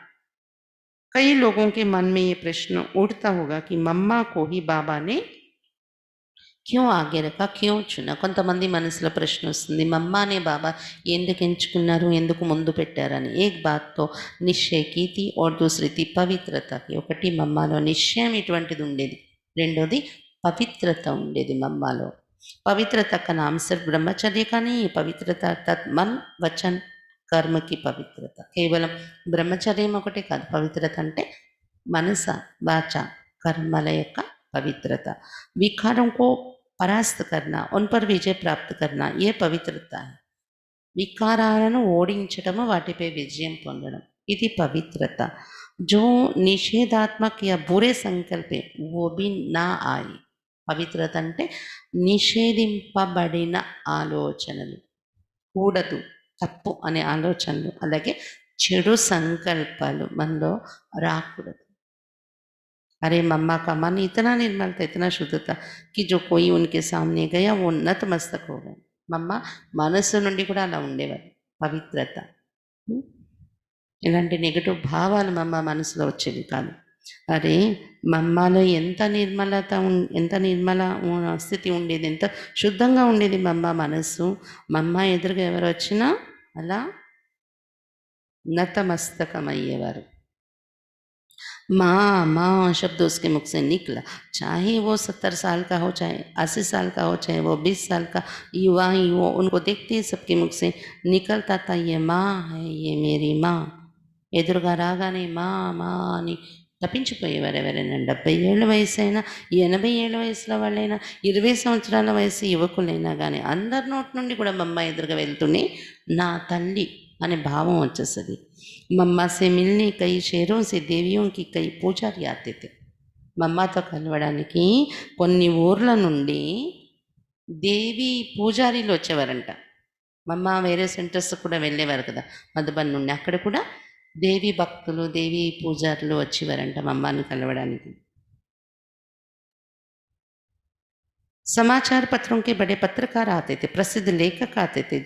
कई लोगों के मन में ये प्रश्न उठता होगा कि मम्मा को ही बाबा ने క్यों ఆగే రకా, క్यों చునా. కొంతమంది మనసులో ప్రశ్న వస్తుంది, మమ్మానే బాబా ఎందుకు ఎంచుకున్నారు, ఎందుకు ముందు పెట్టారని. ఏక్ బాత్తో నిశ్చయ కీతి और दूसरी थी పవిత్రతకి. ఒకటి మమ్మాలో నిశ్చయం ఇటువంటిది ఉండేది, రెండోది పవిత్రత ఉండేది మమ్మాలో. పవిత్రత का नाम सिर्फ ब्रह्मचर्य का नहीं है. పవిత్రత అర్థాత్ मन वचन कर्म की పవిత్రత. కేవలం బ్రహ్మచర్యం ఒకటే కాదు, పవిత్రత అంటే మనస వాచ కర్మల యొక్క పవిత్రత. వికారం को పరాస్త करना, उन पर विजय प्राप्त करना, ये పవిత్రత. వికారాలను ఓడించడము, వాటిపై విజయం పొందడం, ఇది పవిత్రత. जो నిషేధాత్మక या बुरे संकल्प है वो भी ना आए. పవిత్రత అంటే నిషేధింపబడిన ఆలోచనలు, కూడదు తప్పు అనే ఆలోచనలు, అలాగే చెడు సంకల్పాలు మనలో రాకూడదు. अरे मम्मा का मन इतना निर्मल था, इतना शुद्ध था कि जो कोई उनके सामने गया वो नतमस्तक हो गए. మమ్మ మనస్సు నుండి కూడా అలా ఉండేవారు, పవిత్రత. ఇలాంటి నెగటివ్ భావాలు మమ్మ మనసులో వచ్చేవి కాదు. అరే మమ్మలో ఎంత నిర్మలత ఎంత నిర్మల స్థితి ఉండేది, ఎంత శుద్ధంగా ఉండేది మమ్మ మనస్సు. మమ్మ ఎదురుగా ఎవరు వచ్చినా అలా నతమస్తకమయ్యేవారు. माँ माँ शब्द उसके मुख से निकला, चाहे वो 70 साल का हो, चाहे 80 साल का हो, चाहे वो 20 साल का युवा ही हो, उनको देखते ही सबके मुख से निकलता था, ये माँ है, ये मेरी माँ. ఎదురుగా రాగానే మా మా అని తప్పించిపోయేవారు. ఎవరైనా 70 ఏళ్ళ వయసు అయినా, 80 ఏళ్ళ వయసులో వాళ్ళైనా, 20 సంవత్సరాల వయసు యువకులైనా కానీ అందరి నోటి నుండి కూడా మమ్మ ఎదురుగా వెళ్తూనే నా తల్లి అనే భావం వచ్చేస్తుంది. మమ్మ से मिलने कई शहरों से देवियों की कई పూజారి आते थे. మమ్మతో కలవడానికి కొన్ని ఊర్ల నుండి దేవి పూజారీలు వచ్చేవారంట. మమ్మ వేరే సెంటర్స్ కూడా వెళ్ళేవారు కదా మధుబన్ నుండి, అక్కడ కూడా దేవి భక్తులు, దేవి పూజారులు వచ్చేవారంట మమ్మని కలవడానికి. समाचार पत्रों के बड़े पत्रकार आते थे, प्रसिद्ध लेखक आते थे,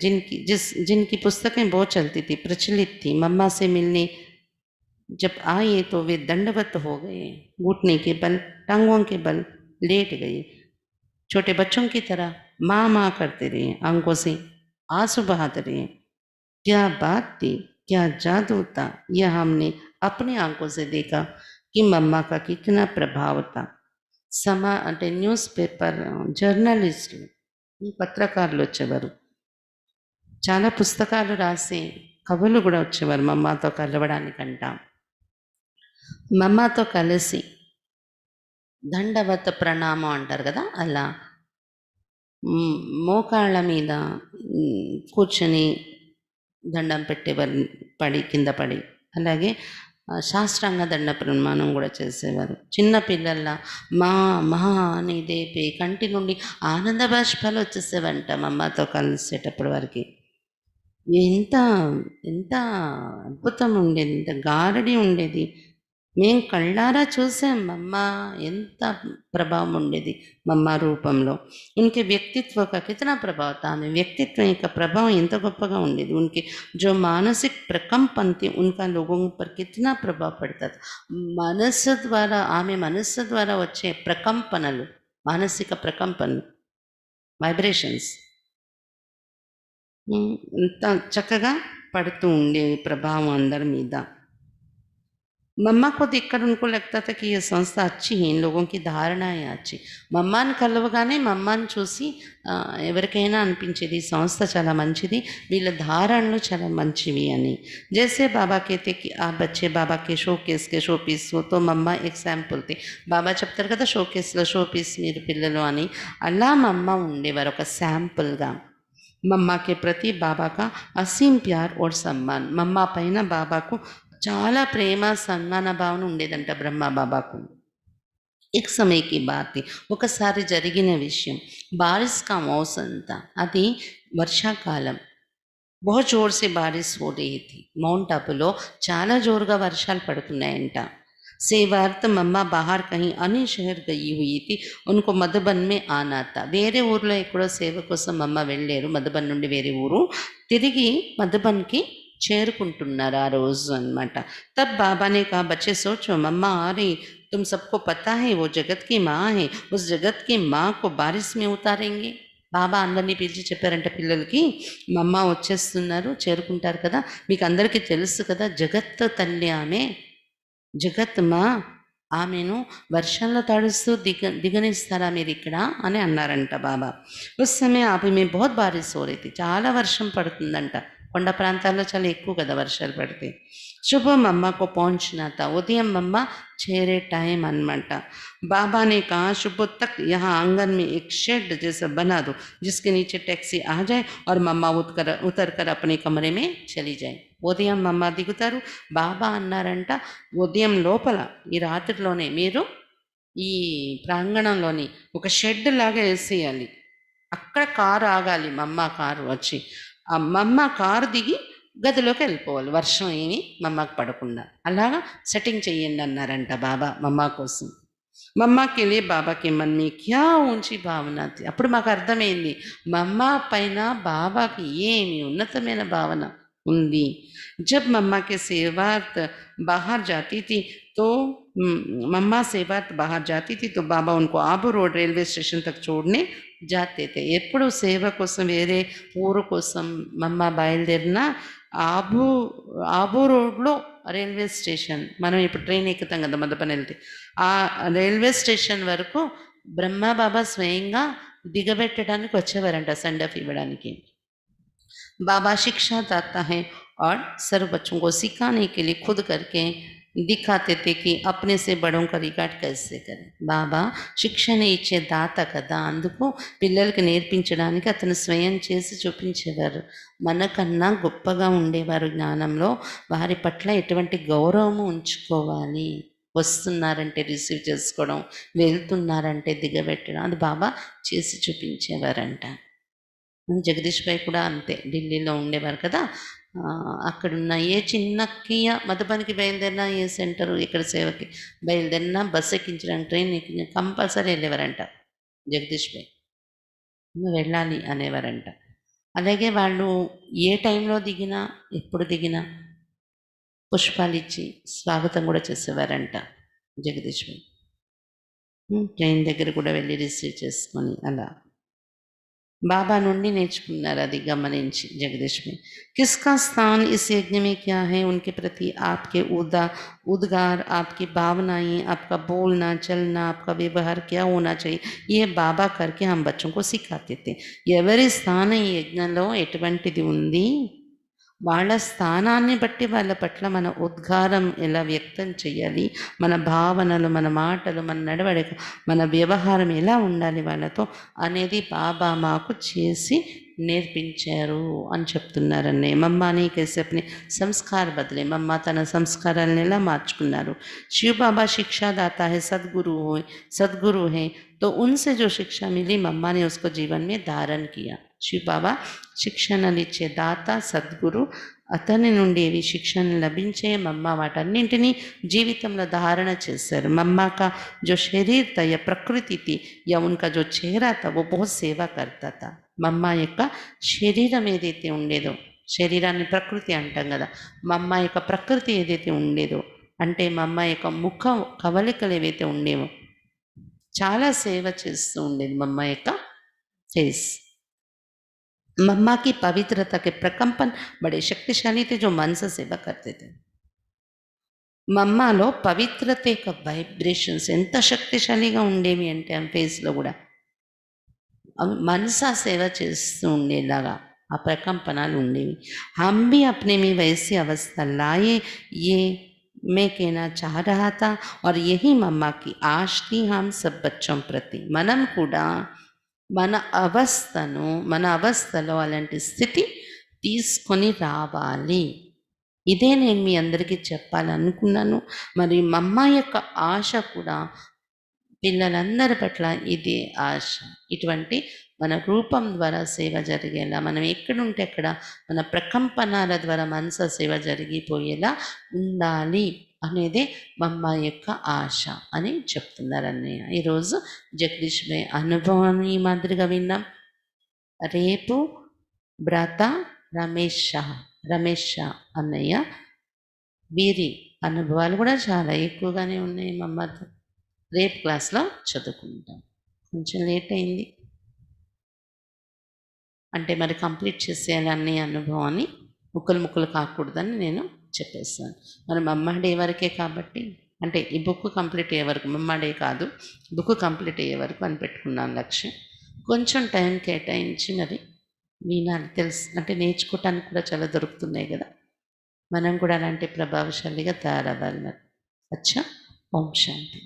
जिनकी पुस्तकें बहुत चलती थी, प्रचलित थी. मम्मा से मिलने जब आए तो वे दंडवत हो गए, घुटने के बल, टांगों के बल लेट गए, छोटे बच्चों की तरह माँ माँ करते रहे, आंखों से आंसू बहाते रहे. क्या बात थी, क्या जादू था, यह हमने अपनी आंखों से देखा कि मम्मा का कितना प्रभाव था. అంటే న్యూస్ పేపర్ జర్నలిస్టులు, పత్రకారులు వచ్చేవారు, చాలా పుస్తకాలు రాసి కవులు కూడా వచ్చేవారు మమ్మతో కలవడానికంట. మమ్మతో కలిసి దండవత ప్రణామం అంటారు కదా, అలా మోకాళ్ళ మీద కూర్చొని దండం పెట్టేవారు, పడి కింద పడి. అలాగే శాస్త్రాంగ దండ ప్రమాణం కూడా చేసేవారు. చిన్న పిల్లల్లా మా మా అని దేపి కంటి నుండి ఆనంద బాష్పాలు వచ్చేసేవంట మమ్మతో కలిసేటప్పటి వరకు. ఎంత ఎంత అద్భుతం ఉండేది, ఎంత గారడి ఉండేది. మేము కళ్ళారా చూసాం మమ్మ ఎంత ప్రభావం ఉండేది మమ్మ రూపంలో. उनके व्यक्तित्व का कितना प्रभाव था, ఆమె వ్యక్తిత్వం యొక్క ప్రభావం ఎంత గొప్పగా ఉండేది. उनके जो मानसिक प्रकंपन थे उनका लोगों पर कितना प्रभाव पड़ता था. మనస్సు ద్వారా, ఆమె మనస్సు ద్వారా వచ్చే ప్రకంపనలు, మానసిక ప్రకంపనలు, వైబ్రేషన్స్ ఎంత చక్కగా పడుతూ ఉండేవి ప్రభావం అందరి మీద. मम्मा को देखकर उनको लगता था कि ये संस्था अच्छी है, इन लोगों की धारणाएँ अच्छी. మమ్మాని కలవగానే మమ్మాని చూసి ఎవరికైనా అనిపించేది ఈ సంస్థ చాలా మంచిది, వీళ్ళ ధారణలు చాలా మంచివి అని. जैसे बाबा कहते कि आप बच्चे बाबा के షోకేస్ के షో పీస్ हो, तो మమ్మ ఎగ్జాంపుల్ थे. బాబా చెప్తారు కదా షోకేస్లో షో పీస్ మీరు పిల్లలు అని. అలా మమ్మ ఉండేవారు ఒక శాంపుల్గా. मम्मा के प्रति बाबा का असीम प्यार और सम्मान. मम्मा పైన బాబాకు చాలా ప్రేమ సన్మాన భావన ఉండేదంట బ్రహ్మ బాబాకు. एक समय की बात थी, ఒకసారి జరిగిన విషయం. बारिश का मौसम था, అది వర్షాకాలం. बहुत जोर से बारिश हो रही थी. మౌంట్ అబులో చాలా జోరుగా వర్షాలు పడుతున్నాయంట. सेवार्थ मम्मा बाहर कहीं अन्य शहर गई हुई थी, उनको మధుబన్ में आना था. వేరే ఊర్లో ఎక్కడో సేవ కోసం మమ్మ వెళ్ళారు, మధుబన్ నుండి వేరే ఊరు. తిరిగి మధుబన్కి చేరుకుంటున్నారు ఆ రోజు అనమాట. तब बाबा ने कहा बच्चे सोचो मम्मा आ रही, तुम सबको पता है वो जगत की माँ है, उस जगत की माँ को बारिश में उतारेंगे. బాబా అందరినీ పిలిచి చెప్పారంట పిల్లలకి, మమ్మ వచ్చేస్తున్నారు, చేరుకుంటారు కదా, మీకు అందరికీ తెలుసు కదా జగత్ తల్లి ఆమె, జగత్ మా, ఆమెను వర్షంలో తడుస్తూ దిగనిస్తారా మీరు ఇక్కడ అని అన్నారంట బాబా. ఉస్ సమయం ఆపి మేము బహుత్ బారిష్ హో రही थी, చాలా వర్షం పడుతుందంట. కొండ ప్రాంతాల్లో చాలా ఎక్కువ కదా వర్షాలు పడితే. सुबह मम्मा को पहुंचना था, उदयम मम्मा छेरे टाइम अनमाटा. बाबा ने कहा सुबह तक यहाँ आंगन में एक शेड जैसा बना दो, जिसके नीचे टैक्सी आ जाए और मम्मा उतर कर अपने कमरे में चली जाए. ఉదయం మమ్మ దిగుతారు. బాబా అన్నారంట ఉదయం లోపల ఈ రాత్రిలోనే మీరు ఈ ప్రాంగణంలోని ఒక షెడ్ లాగా వేసేయాలి, అక్కడ కారు ఆగాలి, మమ్మ కారు వచ్చి ఆ మమ్మ కారు దిగి గదిలోకి వెళ్ళిపోవాలి, వర్షం ఏమి మమ్మకు పడకుండా. అలాగా సెట్టింగ్ చెయ్యండి అన్నారంట బాబా మమ్మ కోసం. మమ్మకి लिए बाबा के मन में क्या ऊंची भावना थी. అప్పుడు మాకు అర్థమైంది మమ్మ పైన బాబాకి ఏమి ఉన్నతమైన భావన ఉంది. जब मम्मा के सेवार्थ बाहर जाती थी तो मम्मा सेवार्थ बाहर जाती थी तो बाबा उनको आबू रोड रेलवे स्टेशन तक छोड़ने जाते थे. ఎప్పుడు సేవ కోసం వేరే ఊరు కోసం మమ్మ బయలుదేరినా ఆబూ ఆబూ రోడ్లో రైల్వే స్టేషన్, మనం ఇప్పుడు ట్రైన్ ఎక్కుతాం కదా మధుబన్ వెళ్తే, ఆ రైల్వే స్టేషన్ వరకు బ్రహ్మ బాబా స్వయంగా దిగబెట్టడానికి వచ్చేవారంట సెండ్ ఆఫ్ ఇవ్వడానికి. बाबा शिक्षा दाता है और सर्व बच्चों को सिखाने के लिए खुद करके दिखाते थे कि अपने से बड़ों का रिकार्ड कैसे करें. బాబా శిక్షణ ఇచ్చే దాత కదా, అందుకు పిల్లలకి నేర్పించడానికి అతను స్వయం చేసి చూపించేవారు. మనకన్నా గొప్పగా ఉండేవారు జ్ఞానంలో, వారి పట్ల ఎటువంటి గౌరవము ఉంచుకోవాలి, వస్తున్నారంటే రిసీవ్ చేసుకోవడం, వెళ్తున్నారంటే దిగబెట్టడం, అది బాబా చేసి చూపించేవారంట. జగదీష్ భాయ్ కూడా అంతే, ఢిల్లీలో ఉండేవారు కదా, అక్కడున్న ఏ చిన్న కియా మధుబన్కి బయలుదేరినా, ఏ సెంటరు ఇక్కడ సేవకి బయలుదేరినా బస్సు ఎక్కించడానికి ట్రైన్ ఎక్కించ కంపల్సరీ వెళ్ళేవారంట జగదీష్ భాయ్, వెళ్ళాలి అనేవారంట. అలాగే వాళ్ళు ఏ టైంలో దిగినా ఎప్పుడు దిగినా పుష్పాలు ఇచ్చి స్వాగతం కూడా చేసేవారంట జగదీష్ భాయ్. ట్రైన్ దగ్గర కూడా వెళ్ళి రిసీవ్ చేసుకొని అలా बाबा నుండి నేర్చుకున్నారు అది గమనించి జగదీష్ में. किसका स्थान इस यज्ञ में क्या है, उनके प्रति आपके उद्गार, आपकी भावनाएं, आपका बोलना चलना, आपका व्यवहार क्या होना चाहिए, ये बाबा करके हम बच्चों को सिखाते थे. ఎవరి స్థానం ఈ యజ్ఞంలో ఎటువంటిది ఉంది, వాళ్ళ స్థానాన్ని బట్టి వాళ్ళ పట్ల మన ఉద్గారం ఎలా వ్యక్తం చేయాలి, మన భావనలు, మన మాటలు, మన నడవడిక, మన వ్యవహారం ఎలా ఉండాలి వాళ్ళతో అనేది బాబా మాకు చేసి నేర్పించారు అని చెప్తున్నారన్నే. మమ్మాని కేసి అప్ని సంస్కార్ బదిలే, మమ్మ తన సంస్కారాలను ఎలా మార్చుకున్నారు. शिव बाबा शिक्षा दाता है, सदगुरु है, तो उनसे जो शिक्षा मिली मम्मा ने उसको जीवन में धारण किया. शिव बाबा శిక్షణనిచ్చే దాత సద్గురు, అతని నుండి ఇవి శిక్షణ లభించే మమ్మ వాటన్నింటినీ జీవితంలో ధారణ చేశారు. మమ్మ కా జో శరీర్ తా యా ప్రకృతి థీ యా ఉన్కా జో చేహరా తా వో బహుత్ సేవా కర్తా తా. మమ్మ యొక్క శరీరం ఏదైతే ఉండేదో, శరీరాన్ని ప్రకృతి అంటాం కదా, మమ్మ యొక్క ప్రకృతి ఏదైతే ఉండేదో అంటే మమ్మ యొక్క ముఖ కవలికలు ఏవైతే ఉండేవో, చాలా సేవ చేస్తూ ఉండేది మమ్మ యొక్క ఫేస్. मम्मा की पवित्रता के प्रकंपन बड़े शक्तिशाली थे जो मन से सेवा करते थे। మమ్మాలో పవిత్రత యొక్క వైబ్రేషన్స్ ఎంత శక్తిశాలిగా ఉండేవి అంటే ఆమె ఫేస్‌లో గూడా. అవి మనసా సేవ చేస్తూ ఉండేలాగా ఆ ప్రకంపనాలు ఉండేవి. हम भी अपने में वैसी अवस्था लाए ये मैं कहना चाह रहा था और यही मम्मा की आश थी हम सब बच्चों प्रति. మనం కూడా మన అవస్థను మన అవస్థలో అలాంటి స్థితి తీసుకొని రావాలి. ఇదే నేను మీ అందరికీ చెప్పాలనుకున్నాను. మరి మమ్మ యొక్క ఆశ కూడా పిల్లలందరి పట్ల ఇదే ఆశ. ఇటువంటి మన రూపం ద్వారా సేవ జరిగేలా, మనం ఎక్కడుంటే అక్కడ మన ప్రకంపనాల ద్వారా మనస సేవ జరిగిపోయేలా ఉండాలి అనేదే మమ్మ యొక్క ఆశ అని చెప్తున్నారన్నయ్య. ఈరోజు జగదీష్ భాయ్ అనుభవాన్ని ఈ మాదిరిగా విన్నాం. రేపు భ్రాత రమేష్ షా అన్నయ్య వీరి అనుభవాలు కూడా చాలా ఎక్కువగానే ఉన్నాయి మమ్మతో. రేపు క్లాస్లో చదువుకుంటాం. కొంచెం లేట్ అయింది అంటే మరి కంప్లీట్ చేసేయాలి అన్నయ్య అనుభవాన్ని, ముక్కలు కాకూడదని నేను చెప్పేస్తాను. మరి మమ్మ డే వరకే కాబట్టి అంటే ఈ బుక్ కంప్లీట్ అయ్యే వరకు, మమ్మ డే కాదు బుక్ కంప్లీట్ అయ్యే వరకు అని పెట్టుకున్నాను లక్ష్యం. కొంచెం టైం కేటాయించి మరి వినాలి. తెలుసు అంటే నేర్చుకోవటానికి కూడా చాలా దొరుకుతున్నాయి కదా, మనం కూడా అలాంటి ప్రభావశాలిగా తయారవ్వాలి. మరి అచ్చా, ఓం శాంతి.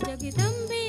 जगदम्बे